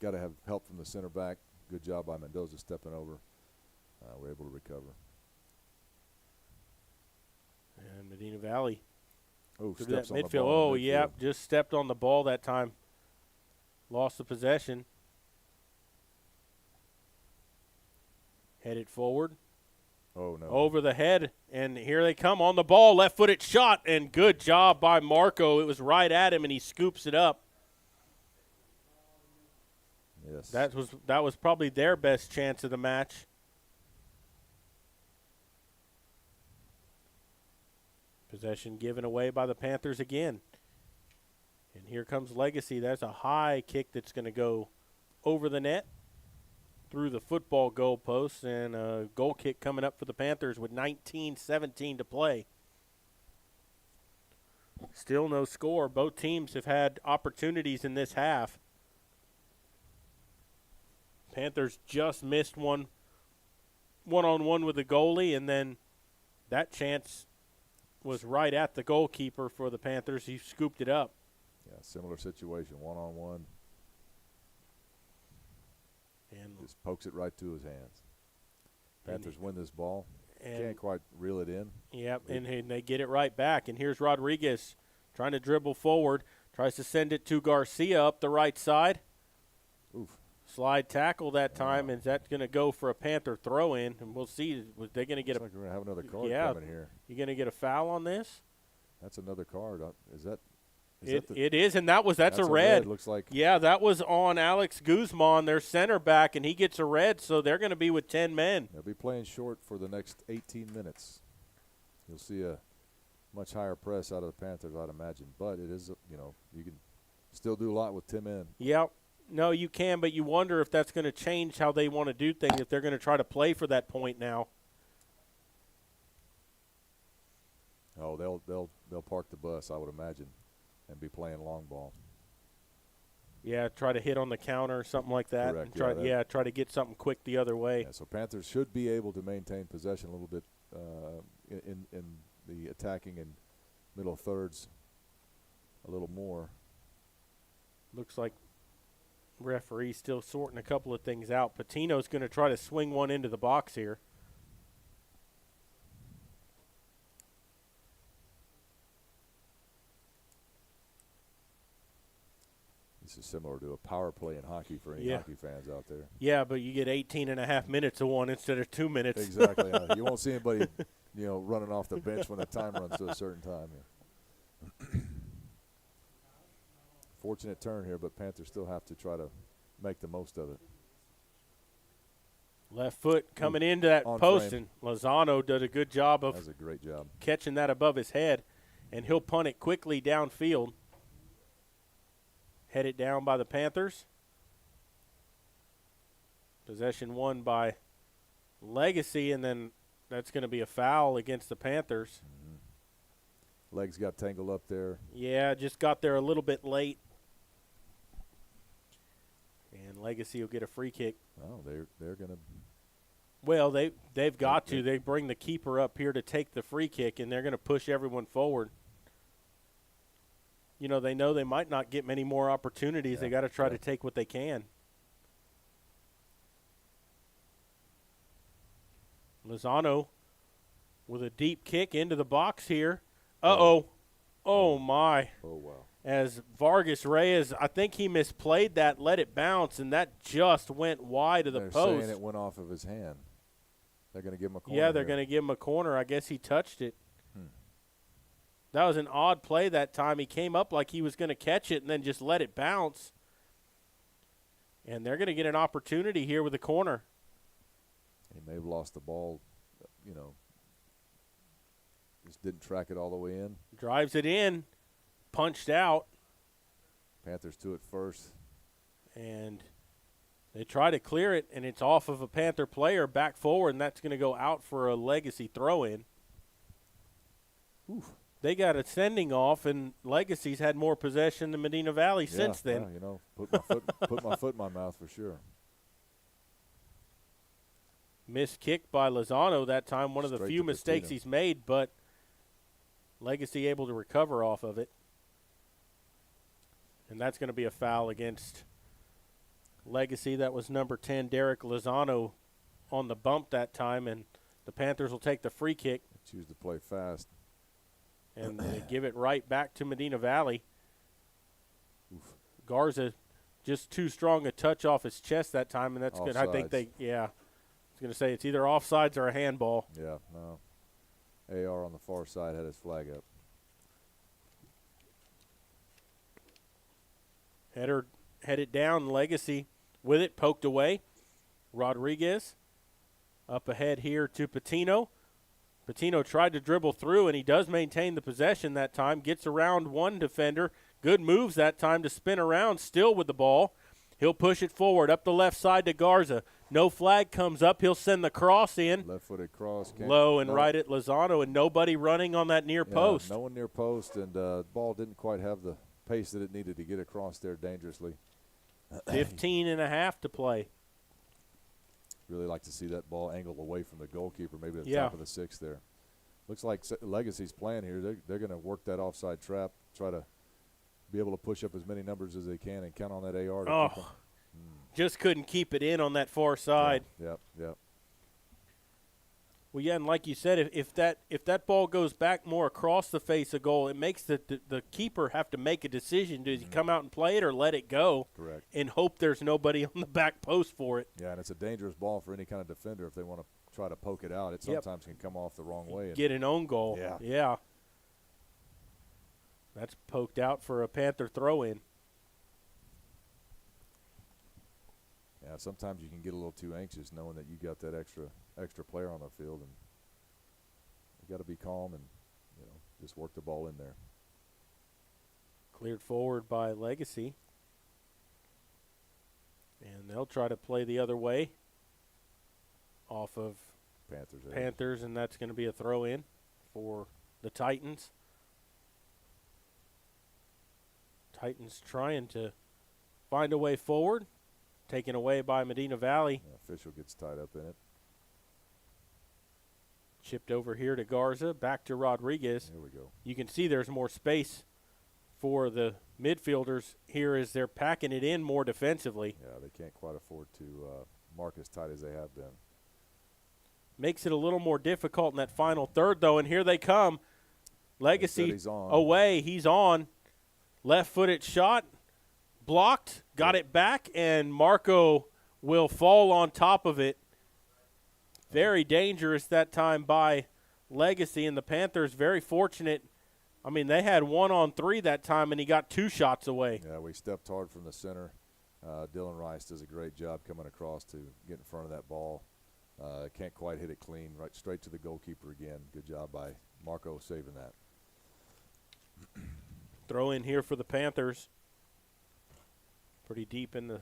Got to have help from the center back. Good job by Mendoza stepping over. We're able to recover. And Medina Valley. Oh, through steps that on midfield. the ball. Oh, yeah, just stepped on the ball that time. Lost the possession. Headed forward. Oh, no. Over the head, and here they come on the ball. Left-footed shot, and good job by Marco. It was right at him, and he scoops it up. Yes. That was probably their best chance of the match. Possession given away by the Panthers again. And here comes Legacy. That's a high kick that's going to go over the net through the football goalpost, and a goal kick coming up for the Panthers with 19:17 to play. Still no score. Both teams have had opportunities in this half. Panthers just missed one-on-one with the goalie, and then that chance was right at the goalkeeper for the Panthers. He scooped it up. Yeah, similar situation, one-on-one. And just pokes it right to his hands. Panthers win this ball. Can't quite reel it in. Yep, and they get it right back. And here's Rodriguez trying to dribble forward. Tries to send it to Garcia up the right side. Oof. Slide tackle that time, and that's going to go for a Panther throw-in. And we'll see. Was they going to get like we're going to have another card coming here. You going to get a foul on this? That's another card. Is that? It is, and that's a red. Looks like. Yeah, that was on Alex Guzman, their center back, and he gets a red, so they're going to be with 10 men. They'll be playing short for the next 18 minutes. You'll see a much higher press out of the Panthers, I'd imagine. But it is, you can still do a lot with 10 men. Yep. No, you can, but you wonder if that's going to change how they want to do things, if they're going to try to play for that point now. Oh, they'll park the bus, I would imagine, and be playing long ball. Yeah, try to hit on the counter or something like that. Correct. And try to get something quick the other way. Yeah, so Panthers should be able to maintain possession a little bit in the attacking and middle thirds a little more. Looks like referee still sorting a couple of things out. Patino's going to try to swing one into the box here. This is similar to a power play in hockey for any hockey fans out there. Yeah, but you get 18 and a half minutes of one instead of 2 minutes. Exactly. You won't see anybody, running off the bench when the time runs to a certain time. Yeah. Fortunate turn here, but Panthers still have to try to make the most of it. Left foot coming into that post, frame. and Lozano did a good job of That's a great job. catching that above his head, and he'll punt it quickly downfield. Headed down by the Panthers. Possession won by Legacy, and then that's going to be a foul against the Panthers. Mm-hmm. Legs got tangled up there. Yeah, just got there a little bit late. And Legacy will get a free kick. Oh, they're going to. Well, they've got to. They bring the keeper up here to take the free kick, and they're going to push everyone forward. They know they might not get many more opportunities. They got to try to take what they can. Lozano with a deep kick into the box here. Uh-oh. Oh, my. Oh, wow. As Vargas Reyes, I think he misplayed that, let it bounce, and that just went wide of the post. They're saying it went off of his hand. They're going to give him a corner. Yeah, they're going to give him a corner. I guess he touched it. That was an odd play that time. He came up like he was going to catch it and then just let it bounce. And they're going to get an opportunity here with the corner. He may have lost the ball, just didn't track it all the way in. Drives it in, punched out. Panthers to it first. And they try to clear it, and it's off of a Panther player back forward, and that's going to go out for a Legacy throw-in. They got a sending off, and Legacy's had more possession than Medina Valley since then. Put my foot in my mouth for sure. Missed kick by Lozano that time, one of the Straight few to mistakes Patino. he's made, but Legacy able to recover off of it. And that's going to be a foul against Legacy. That was number 10, Derek Lozano, on the bump that time, and the Panthers will take the free kick. They choose to play fast. And they give it right back to Medina Valley. Garza just too strong a touch off his chest that time, and that's good. I think I was going to say it's either offsides or a handball. Yeah, no. AR on the far side had his flag up. Headed down, Legacy with it, poked away. Rodriguez up ahead here to Patino. Patino tried to dribble through, and he does maintain the possession that time. Gets around one defender. Good moves that time to spin around, still with the ball. He'll push it forward up the left side to Garza. No flag comes up. He'll send the cross in. Left-footed cross. Low and right at Lozano, and nobody running on that near post. No one near post, and the ball didn't quite have the pace that it needed to get across there dangerously. 15 and a half to play. Really like to see that ball angled away from the goalkeeper, maybe at the Yeah. top of the six there. Looks like Legacy's plan here. They're going to work that offside trap, try to be able to push up as many numbers as they can and count on that AR to keep them. Just couldn't keep it in on that far side. Yep. Well, yeah, and like you said, if that ball goes back more across the face of goal, it makes the keeper have to make a decision. Does he come out and play it or let it go? Correct. And hope there's nobody on the back post for it. Yeah, and it's a dangerous ball for any kind of defender if they want to try to poke it out. It sometimes can come off the wrong way. And Get an own goal. Yeah. That's poked out for a Panther throw-in. Yeah, sometimes you can get a little too anxious knowing that you got that extra player on the field, and you got to be calm and just work the ball in there. Cleared forward by Legacy. And they'll try to play the other way off of Panthers, and that's going to be a throw-in for the Titans. Titans trying to find a way forward. Taken away by Medina Valley. The official gets tied up in it. Chipped over here to Garza, back to Rodriguez. There we go. You can see there's more space for the midfielders here as they're packing it in more defensively. Yeah, they can't quite afford to mark as tight as they have been. Makes it a little more difficult in that final third, though, and here they come. Legacy he's on. away. He's on. Left-footed shot. Blocked, got it back, and Marco will fall on top of it. Very dangerous that time by Legacy, and the Panthers very fortunate. I mean, they had 1-on-3 that time, and he got 2 shots away. Yeah, we stepped hard from the center. Dylan Rice does a great job coming across to get in front of that ball. Can't quite hit it clean, right straight to the goalkeeper again. Good job by Marco saving that. Throw in here for the Panthers. Pretty deep in the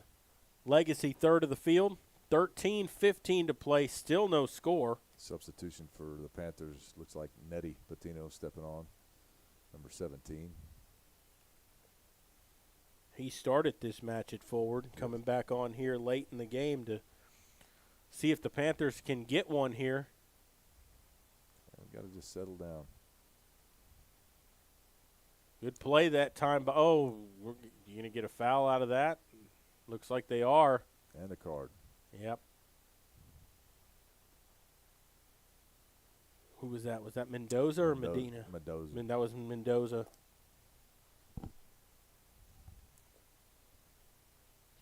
Legacy third of the field. 13-15 to play. Still no score. Substitution for the Panthers looks like Nettie Patino stepping on, number 17. He started this match at forward, coming back on here late in the game to see if the Panthers can get one here. We've got to just settle down. Good play that time. But you're going to get a foul out of that? Looks like they are. And a card. Yep. Who was that? Was that Mendoza or Medina? Mendoza. That was Mendoza.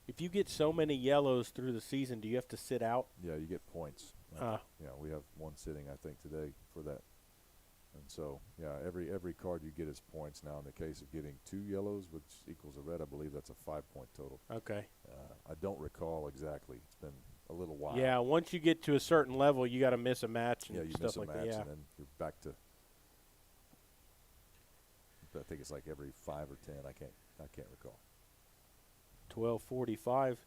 If you get so many yellows through the season, do you have to sit out? Yeah, you get points. We have one sitting, I think, today for that And so, yeah, every card you get is points now. In the case of getting 2 yellows, which equals a red, I believe that's a 5-point total. Okay. I don't recall exactly. It's been a little while. Yeah, once you get to a certain level, you got to miss a match and Yeah, you stuff miss a like match, that. Yeah. and then you're back to. I think it's like every 5 or 10. I can't recall. 12:45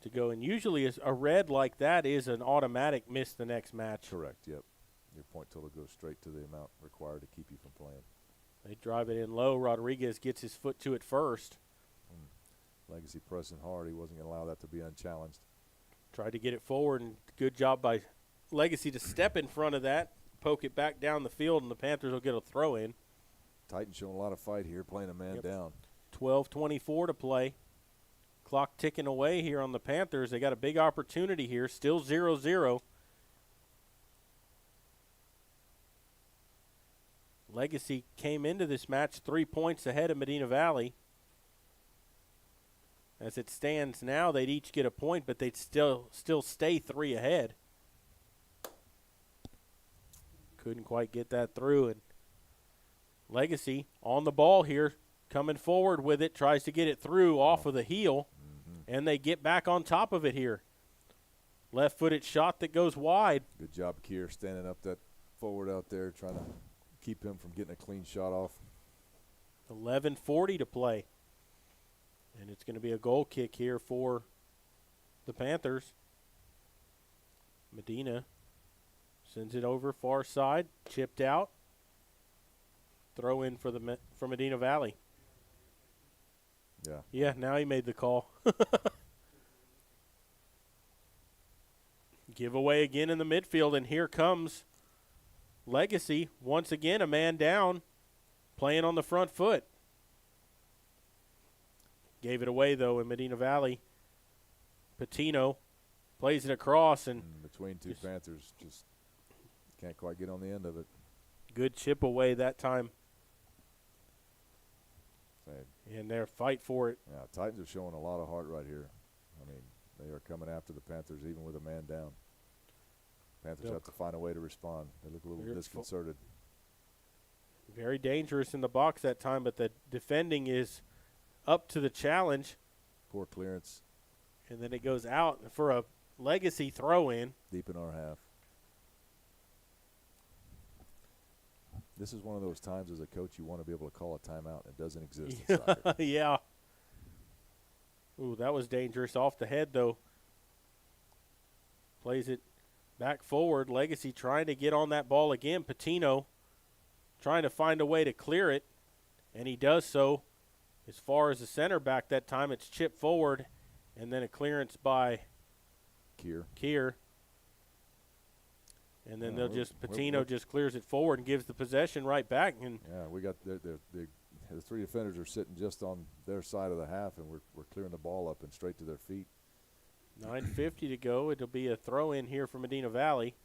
to go, and usually a red like that is an automatic miss the next match. Correct. Yep. Your point total goes straight to the amount required to keep you from playing. They drive it in low. Rodriguez gets his foot to it first. Legacy pressing hard. He wasn't going to allow that to be unchallenged. Tried to get it forward, and good job by Legacy to step in front of that, poke it back down the field, and the Panthers will get a throw in. Titans showing a lot of fight here, playing a man down. 12:24 to play. Clock ticking away here on the Panthers. They got a big opportunity here. Still 0-0. Legacy came into this match 3 points ahead of Medina Valley. As it stands now, they'd each get a point, but they'd still stay 3 ahead. Couldn't quite get that through, and Legacy on the ball here, coming forward with it, tries to get it through off of the heel, and they get back on top of it here. Left-footed shot that goes wide. Good job, Kier, standing up that forward out there, trying to keep him from getting a clean shot off. 11:40 to play. And it's going to be a goal kick here for the Panthers. Medina sends it over far side, chipped out. Throw in for Medina Valley. Yeah. Yeah, now he made the call. Giveaway again in the midfield, and here comes Legacy. Once again, a man down, playing on the front foot. Gave it away, though, in Medina Valley. Patino plays it across, and between two Panthers, just can't quite get on the end of it. Good chip away that time. Same. And their fight for it. Yeah, Titans are showing a lot of heart right here. I mean, they are coming after the Panthers even with a man down. Panthers have to find a way to respond. They look a little disconcerted. Very dangerous in the box that time, but the defending is up to the challenge. Poor clearance. And then it goes out for a Legacy throw-in. Deep in our half. This is one of those times as a coach you want to be able to call a timeout, and it doesn't exist in soccer. Yeah. Ooh, that was dangerous. Off the head, though. Plays it back forward. Legacy trying to get on that ball again. Patino trying to find a way to clear it, and he does so. As far as the center back that time, it's chipped forward, and then a clearance by Kier. And then Patino just clears it forward and gives the possession right back. And yeah, we got the 3 defenders are sitting just on their side of the half, and we're clearing the ball up and straight to their feet. 9:50 to go. It'll be a throw-in here for Medina Valley.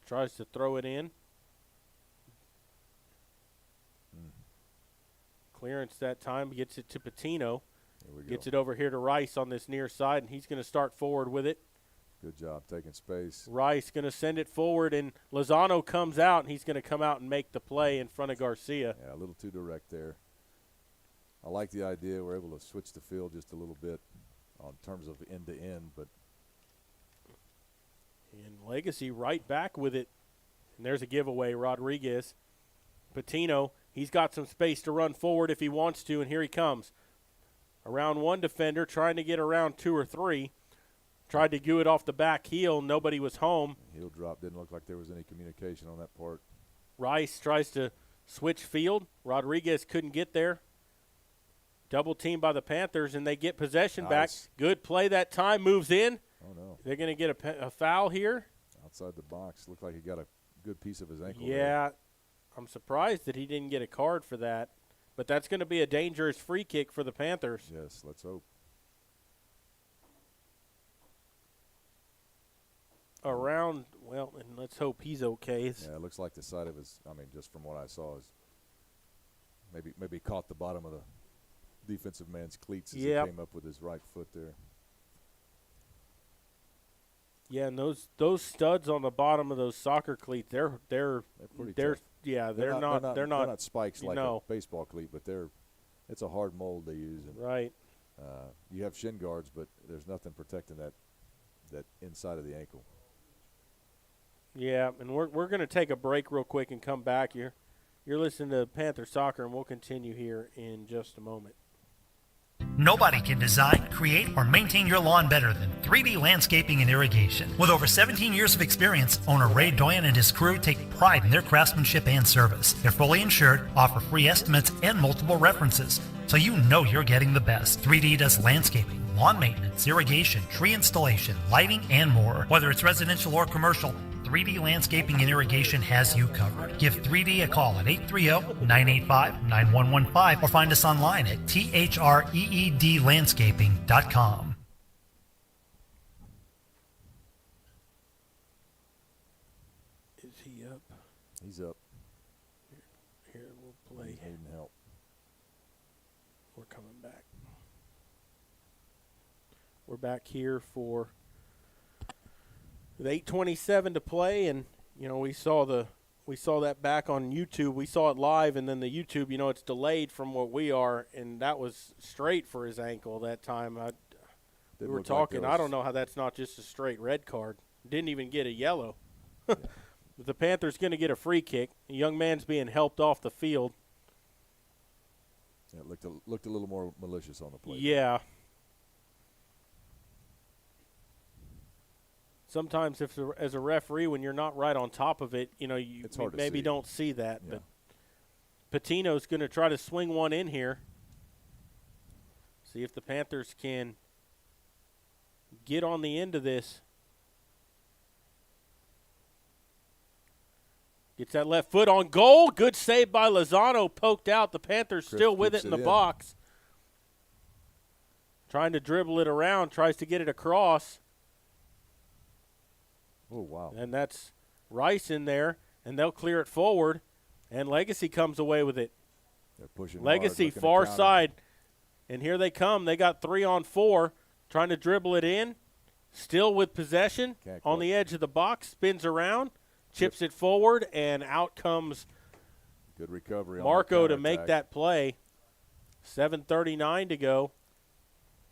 Tries to throw it in. Clearance that time, gets it to Patino. Gets it over here to Rice on this near side, and he's going to start forward with it. Good job taking space. Rice going to send it forward, and Lozano comes out, and he's going to come out and make the play in front of Garcia. Yeah, a little too direct there. I like the idea. We're able to switch the field just a little bit on terms of end-to-end, but. And Legacy right back with it. And there's a giveaway, Rodriguez. Patino, he's got some space to run forward if he wants to, and here he comes. Around one defender, trying to get around 2 or 3. Tried to do it off the back heel. Nobody was home. Heel drop. Didn't look like there was any communication on that part. Rice tries to switch field. Rodriguez couldn't get there. Double team by the Panthers, and they get possession back. Good play that time. Moves in. Oh, no. They're going to get a foul here. Outside the box. Looked like he got a good piece of his ankle. Yeah. There. I'm surprised that he didn't get a card for that. But that's going to be a dangerous free kick for the Panthers. Yes, let's hope. Around, well, and let's hope he's okay. Yeah, it looks like the side of his, just from what I saw, is maybe caught the bottom of the defensive man's cleats as he came up with his right foot there. Yeah, and those studs on the bottom of those soccer cleats, they're pretty tough. Yeah, they're not spikes like no. a baseball cleat, but it's a hard mold they use. And, right. You have shin guards, but there's nothing protecting that inside of the ankle. Yeah, and we're going to take a break real quick and come back. You're listening to Panther Soccer, and we'll continue here in just a moment. Nobody can design, create, or maintain your lawn better than 3D Landscaping and Irrigation. With over 17 years of experience, owner Ray Doyen and his crew take pride in their craftsmanship and service. They're fully insured, offer free estimates and multiple references, so you know you're getting the best. 3D does landscaping, lawn maintenance, irrigation, tree installation, lighting, and more. Whether it's residential or commercial, 3D Landscaping and Irrigation has you covered. Give 3D a call at 830-985-9115 or find us online at threedlandscaping.com. Is he up? He's up. Here we'll play. He's needing help. We're coming back. We're back here for with 8:27 to play, and we saw that back on YouTube. We saw it live, and then the YouTube, it's delayed from what we are, and that was straight for his ankle that time. We were talking. I don't know how that's not just a straight red card. Didn't even get a yellow. Yeah. The Panthers going to get a free kick. The young man's being helped off the field. Yeah, it looked a little more malicious on the play. Yeah. Sometimes, as a referee, when you're not right on top of it, you maybe don't see that. Yeah. But Patino's going to try to swing one in here. See if the Panthers can get on the end of this. Gets that left foot on goal. Good save by Lozano. Poked out. The Panthers still with it in the box. Trying to dribble it around. Tries to get it across. Oh, wow. And that's Rice in there, and they'll clear it forward, and Legacy comes away with it. They're pushing Legacy far side, and here they come. They got 3-on-4, trying to dribble it in, still with possession on the edge of the box, spins around, chips it forward, and out comes good recovery Marco to make that play. 7:39 to go.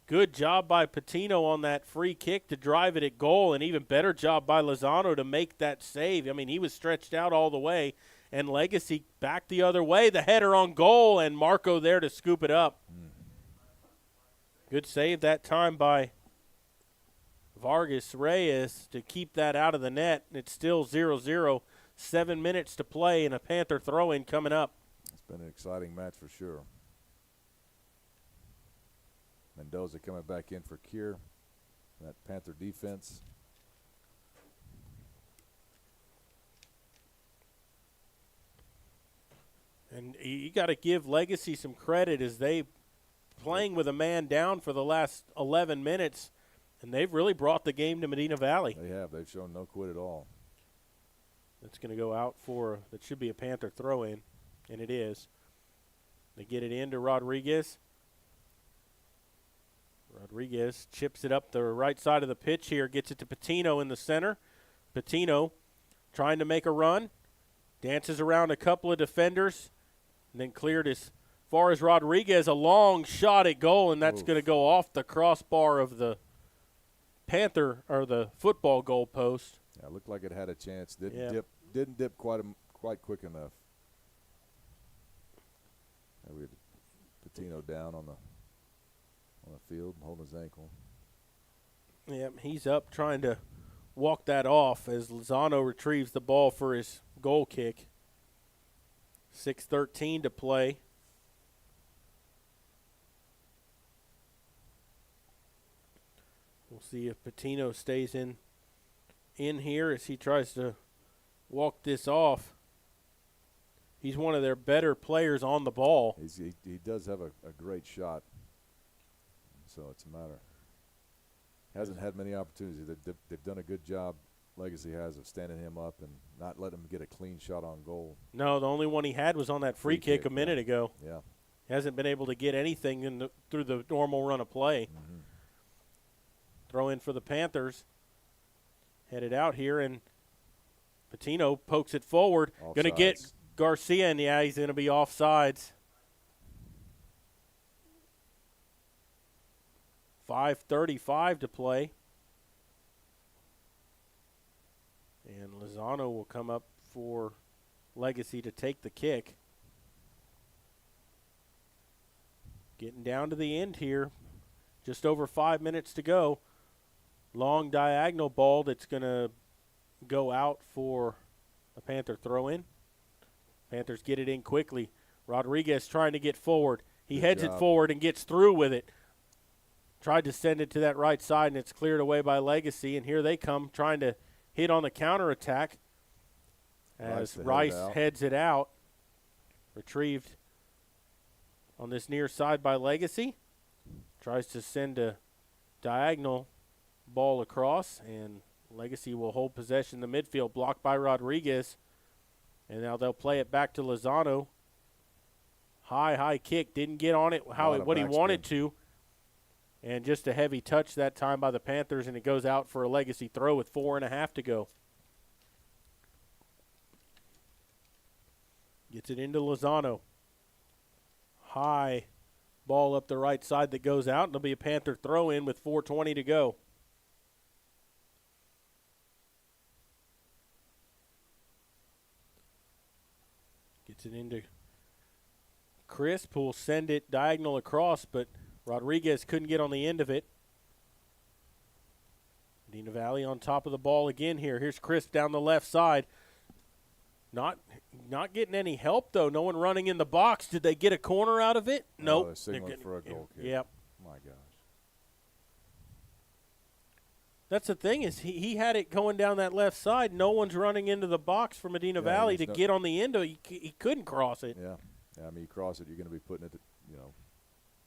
Good job by Patino on that free kick to drive it at goal, and even better job by Lozano to make that save. I mean, he was stretched out all the way, and Legacy back the other way. The header on goal, and Marco there to scoop it up. Good save that time by Vargas Reyes to keep that out of the net. It's still 0-0, 7 minutes to play, and a Panther throw-in coming up. It's been an exciting match for sure. Mendoza coming back in for Kier. That Panther defense. And you got to give Legacy some credit as they playing with a man down for the last 11 minutes, and they've really brought the game to Medina Valley. They have. They've shown no quit at all. That's going to go out for – that should be a Panther throw-in, and it is. They get it into Rodriguez. Rodriguez chips it up the right side of the pitch here, gets it to Patino in the center. Patino trying to make a run, dances around a couple of defenders, and then cleared as far as Rodriguez, a long shot at goal, and that's going to go off the crossbar of the Panther or the football goal post. Yeah, it looked like it had a chance. Didn't dip quite quick enough. And we had Patino down on the field, holding his ankle. Yeah, he's up trying to walk that off as Lozano retrieves the ball for his goal kick. 6:13 to play. We'll see if Patino stays in here as he tries to walk this off. He's one of their better players on the ball. He does have a great shot. So it's a matter. Hasn't had many opportunities. They've done a good job, Legacy has, of standing him up and not letting him get a clean shot on goal. No, the only one he had was on that free kick a minute ago. Yeah. Hasn't been able to get anything through the normal run of play. Mm-hmm. Throw in for the Panthers. headed out here, and Patino pokes it forward. Going to get Offsides. Garcia, and yeah, he's going to be offsides. 5:35 to play. And Lozano will come up for Legacy to take the kick. Getting down to the end here. Just over 5 minutes to go. Long diagonal ball that's going to go out for a Panther throw-in. Panthers get it in quickly. Rodriguez trying to get forward. He heads it forward and gets through with it. Tried to send it to that right side, and it's cleared away by Legacy. And here they come trying to hit on the counterattack as Rice heads it out. Retrieved on this near side by Legacy. Tries to send a diagonal ball across, and Legacy will hold possession in the midfield, blocked by Rodriguez. And now they'll play it back to Lozano. High kick. Didn't get on it what he wanted to. And just a heavy touch that time by the Panthers, and it goes out for a Legacy throw with 4.5 to go. Gets it into Lozano. High ball up the right side that goes out, and it'll be a Panther throw in with 4:20 to go. Gets it into Crisp, who will send it diagonal across, but Rodriguez couldn't get on the end of it. Medina Valley on top of the ball again here. Here's Crisp down the left side. Not getting any help, though. No one running in the box. Did they get a corner out of it? Nope. They're signaling for a goal kick. Yep. My gosh. That's the thing is he had it going down that left side. No one's running into the box for Medina Valley to get on the end of it. He couldn't cross it. Yeah. I mean, you cross it, you're going to be putting it,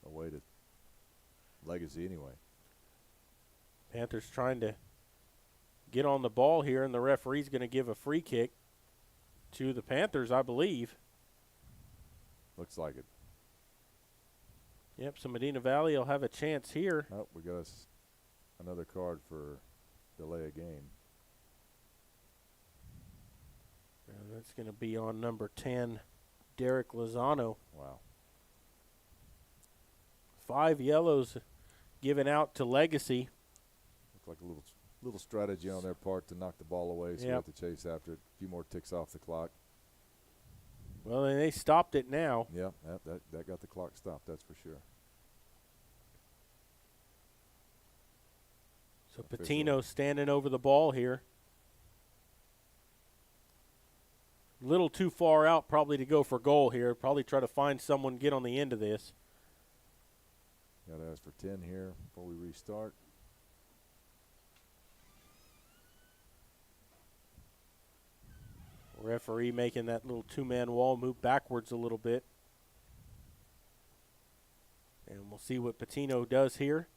away to Legacy anyway. Panthers trying to get on the ball here, and the referee's going to give a free kick to the Panthers, I believe. Looks like it. Yep, so Medina Valley will have a chance here. Oh, we got another card for delay a game. And that's going to be on number 10, Derek Lozano. Wow. 5 yellows given out to Legacy. Looks like a little strategy on their part to knock the ball away, so we have to chase after it. A few more ticks off the clock. Well, and they stopped it now. Yeah, that got the clock stopped, that's for sure. So Patino standing over the ball here. A little too far out probably to go for goal here. Probably try to find someone, get on the end of this. Got to ask for 10 here before we restart. Referee making that little two-man wall move backwards a little bit. And we'll see what Patino does here.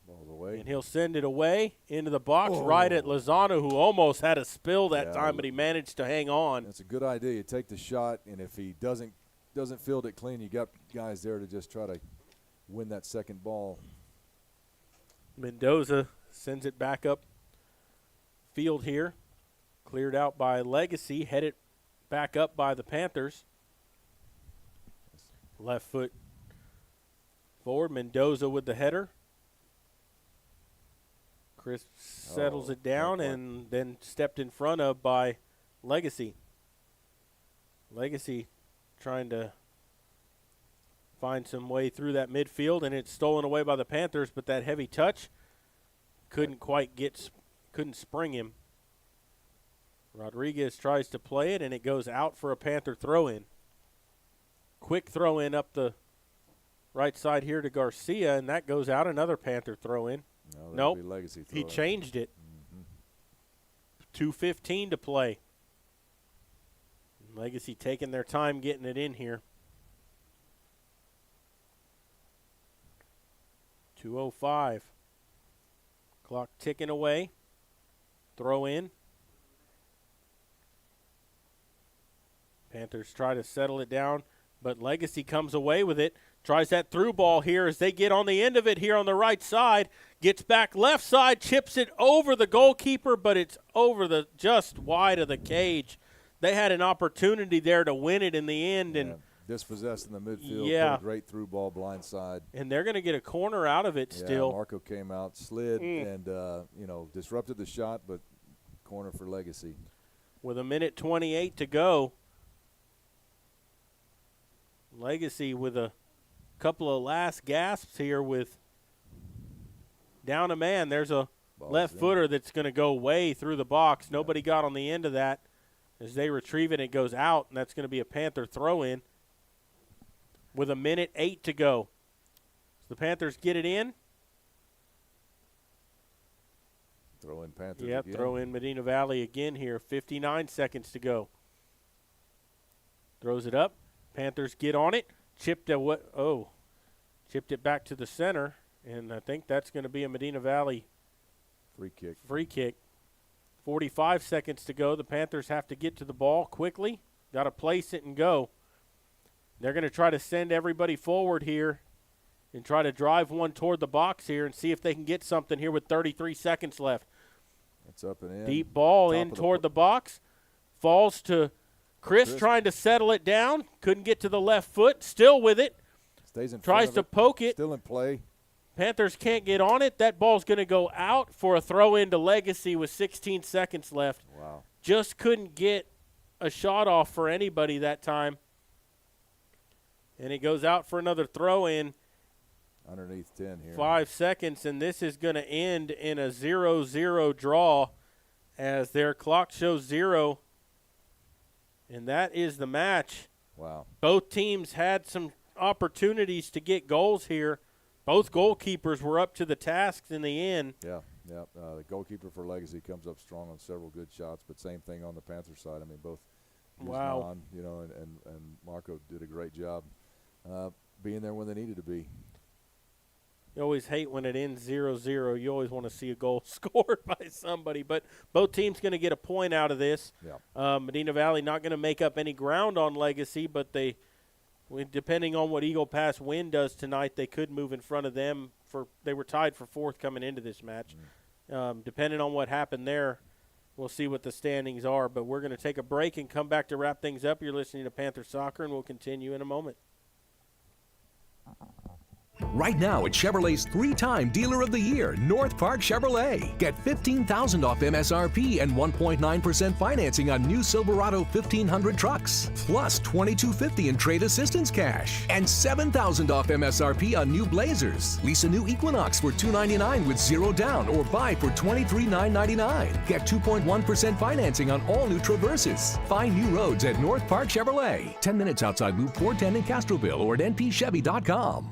Ball's away. And he'll send it away into the box right at Lozano, who almost had a spill that time, but he managed to hang on. That's a good idea. You take the shot, and if he doesn't field it clean, you got guys there to just try to win that second ball. Mendoza sends it back up field here. Cleared out by Legacy, headed back up by the Panthers. Left foot forward, Mendoza with the header. Chris settles it down and then stepped in front of by Legacy. Legacy trying to find some way through that midfield, and it's stolen away by the Panthers, but that heavy touch couldn't spring him. Rodriguez tries to play it, and it goes out for a Panther throw-in. Quick throw-in up the right side here to Garcia, and that goes out. Another Panther throw-in. Nope, Legacy he changed it. 2:15 to play. Legacy taking their time getting it in here. 2:05. Clock ticking away. Throw in. Panthers try to settle it down, but Legacy comes away with it. Tries that through ball here as they get on the end of it here on the right side. Gets back left side, chips it over the goalkeeper, but it's over the just wide of the cage. They had an opportunity there to win it in the end. And dispossessed in the midfield. Yeah. Great through ball, blind side. And they're going to get a corner out of it still. Marco came out, slid, and, disrupted the shot, but corner for Legacy. With 1:28 to go. Legacy with a couple of last gasps here with down a man. There's a left footer that's going to go way through the box. Nobody got on the end of that. As they retrieve it, it goes out, and that's going to be a Panther throw-in with 1:08 to go. So the Panthers get it in. Throw in Panthers Yep, again. throw in Medina Valley again here. 59 seconds to go. Throws it up. Panthers get on it. Chipped it back to the center, and I think that's going to be a Medina Valley free kick. 45 seconds to go. The Panthers have to get to the ball quickly. Got to place it and go. They're going to try to send everybody forward here and try to drive one toward the box here and see if they can get something here with 33 seconds left. It's up and in. Deep ball in toward the box. Falls to Chris trying to settle it down. Couldn't get to the left foot. Still with it. Stays in Tries front to of it. poke it. Still in play. Panthers can't get on it. That ball's going to go out for a throw-in to Legacy with 16 seconds left. Wow. Just couldn't get a shot off for anybody that time. And it goes out for another throw-in. Underneath 10 here. 5 seconds, and this is going to end in a 0-0 draw as their clock shows 0. And that is the match. Wow. Both teams had some opportunities to get goals here. Both goalkeepers were up to the tasks in the end. Yeah. The goalkeeper for Legacy comes up strong on several good shots, but same thing on the Panther side. I mean, both Wow. Guzman, and Marco did a great job being there when they needed to be. You always hate when it ends 0-0. You always want to see a goal scored by somebody. But both teams going to get a point out of this. Yeah. Medina Valley not going to make up any ground on Legacy, but depending on what Eagle Pass win does tonight, they could move in front of them. They were tied for 4th coming into this match. Depending on what happened there, we'll see what the standings are. But we're going to take a break and come back to wrap things up. You're listening to Panther Soccer, and we'll continue in a moment. Right now at Chevrolet's 3-time Dealer of the Year, North Park Chevrolet. Get $15,000 off MSRP and 1.9% financing on new Silverado 1500 trucks. Plus $2,250 in trade assistance cash. And $7,000 off MSRP on new Blazers. Lease a new Equinox for $299 with 0 down or buy for $23,999. Get 2.1% financing on all new Traverses. Find new roads at North Park Chevrolet. 10 minutes outside Loop 410 in Castroville or at npchevy.com.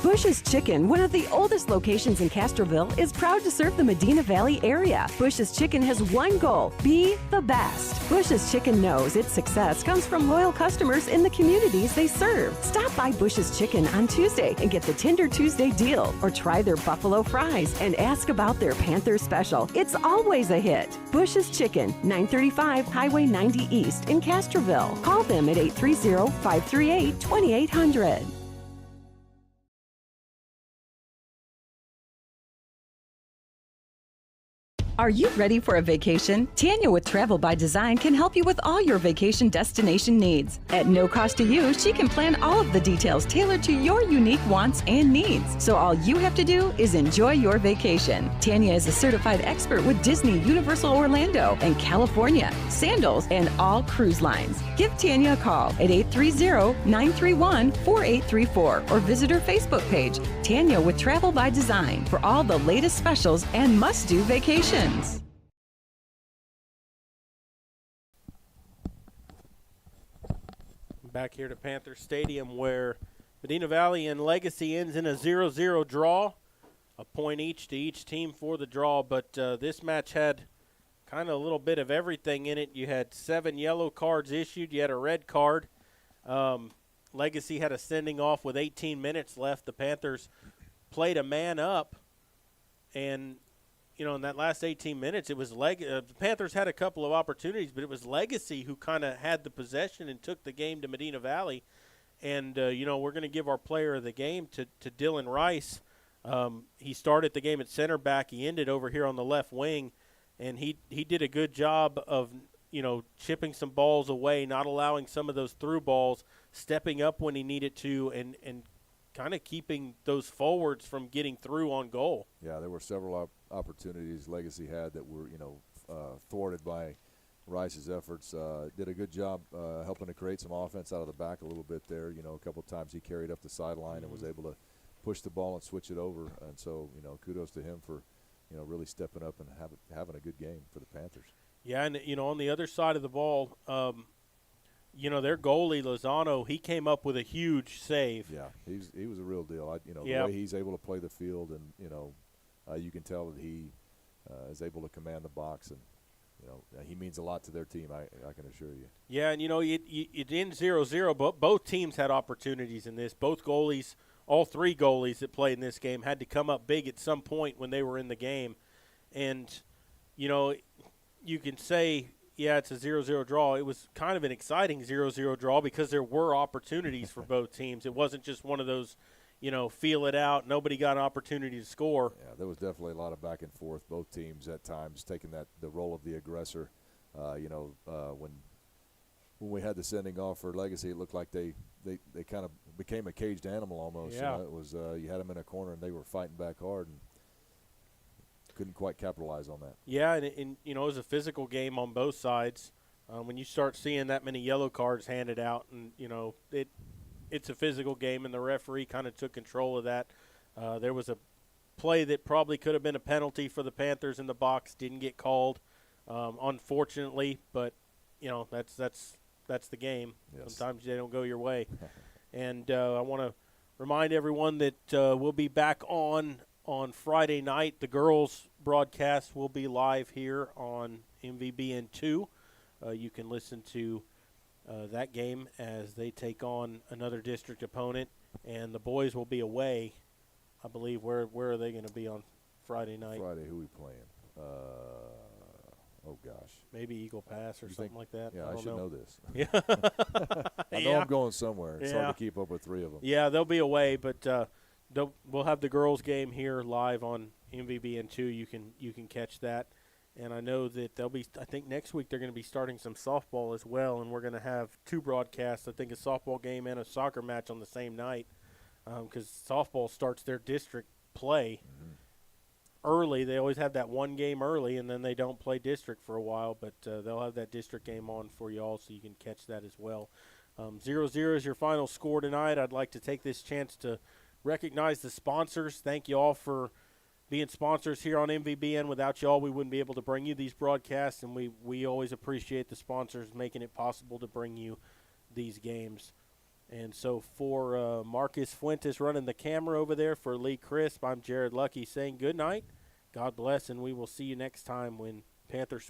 Bush's Chicken, one of the oldest locations in Castroville, is proud to serve the Medina Valley area. Bush's Chicken has one goal: be the best. Bush's Chicken knows its success comes from loyal customers in the communities they serve. Stop by Bush's Chicken on Tuesday and get the Tender Tuesday deal, or try their buffalo fries and ask about their Panther special. It's always a hit. Bush's Chicken, 935 Highway 90 East in Castroville. Call them at 830-538-2800. Are you ready for a vacation? Tanya with Travel by Design can help you with all your vacation destination needs. At no cost to you, she can plan all of the details tailored to your unique wants and needs. So all you have to do is enjoy your vacation. Tanya is a certified expert with Disney, Universal Orlando, and California, Sandals, and all cruise lines. Give Tanya a call at 830-931-4834 or visit her Facebook page, Tanya with Travel by Design, for all the latest specials and must-do vacations. Back here to Panther Stadium, where Medina Valley and Legacy ends in a 0-0 draw. A point each to each team for the draw, but this match had kind of a little bit of everything in it. You had 7 yellow cards issued. You had a red card. Legacy had a sending off with 18 minutes left. The Panthers played a man up, and in that last 18 minutes, it was the Panthers had a couple of opportunities, but it was Legacy who kind of had the possession and took the game to Medina Valley. And, we're going to give our player of the game to Dylan Rice. He started the game at center back. He ended over here on the left wing, and he did a good job of, chipping some balls away, not allowing some of those through balls, stepping up when he needed to, and kind of keeping those forwards from getting through on goal. Yeah, there were several opportunities Legacy had that were, thwarted by Rice's efforts. Did a good job helping to create some offense out of the back a little bit there. A couple of times he carried up the sideline and was able to push the ball and switch it over. And so, kudos to him for, really stepping up and having a good game for the Panthers. Yeah, and, on the other side of the ball, their goalie, Lozano, he came up with a huge save. Yeah, he was a real deal. The way he's able to play the field, and, you can tell that he is able to command the box, and, he means a lot to their team, I can assure you. Yeah, and, it ends 0-0, but both teams had opportunities in this. Both goalies, all three goalies that played in this game, had to come up big at some point when they were in the game. And, you can say, yeah, it's a 0-0 draw. It was kind of an exciting 0-0 draw because there were opportunities for both teams. It wasn't just one of those, feel it out, nobody got an opportunity to score. Yeah, there was definitely a lot of back and forth. Both teams at times taking the role of the aggressor. When we had the sending off for Legacy, it looked like they kind of became a caged animal almost. Yeah. It was you had them in a corner and they were fighting back hard and couldn't quite capitalize on that. Yeah, and it was a physical game on both sides. When you start seeing that many yellow cards handed out, and it's a physical game, and the referee kind of took control of that. There was a play that probably could have been a penalty for the Panthers in the box, didn't get called, unfortunately. But that's the game. Yes. Sometimes they don't go your way. And I want to remind everyone that we'll be back on Friday night. The girls' broadcast will be live here on MVBN2. You can listen to that game as they take on another district opponent, and the boys will be away. I believe. Where are they going to be on Friday night? Friday, who we playing? Oh gosh, maybe Eagle Pass or something like that. Yeah, I should know this. Yeah, I know I'm going somewhere. It's hard to keep up with three of them. Yeah, they'll be away, but we'll have the girls' game here live on MVBN2. You can catch that, and I know that they'll be. I think next week they're going to be starting some softball as well, and we're going to have two broadcasts. I think a softball game and a soccer match on the same night, because softball starts their district play early. They always have that one game early, and then they don't play district for a while, but they'll have that district game on for you all, so you can catch that as well. 0-0 is your final score tonight. I'd like to take this chance to recognize the sponsors. Thank you all for being sponsors here on MVBN. Without you all, we wouldn't be able to bring you these broadcasts, and we always appreciate the sponsors making it possible to bring you these games. And so for Marcus Fuentes running the camera over there, for Lee Crisp, I'm Jared Lucky saying good night, God bless, and we will see you next time when Panthers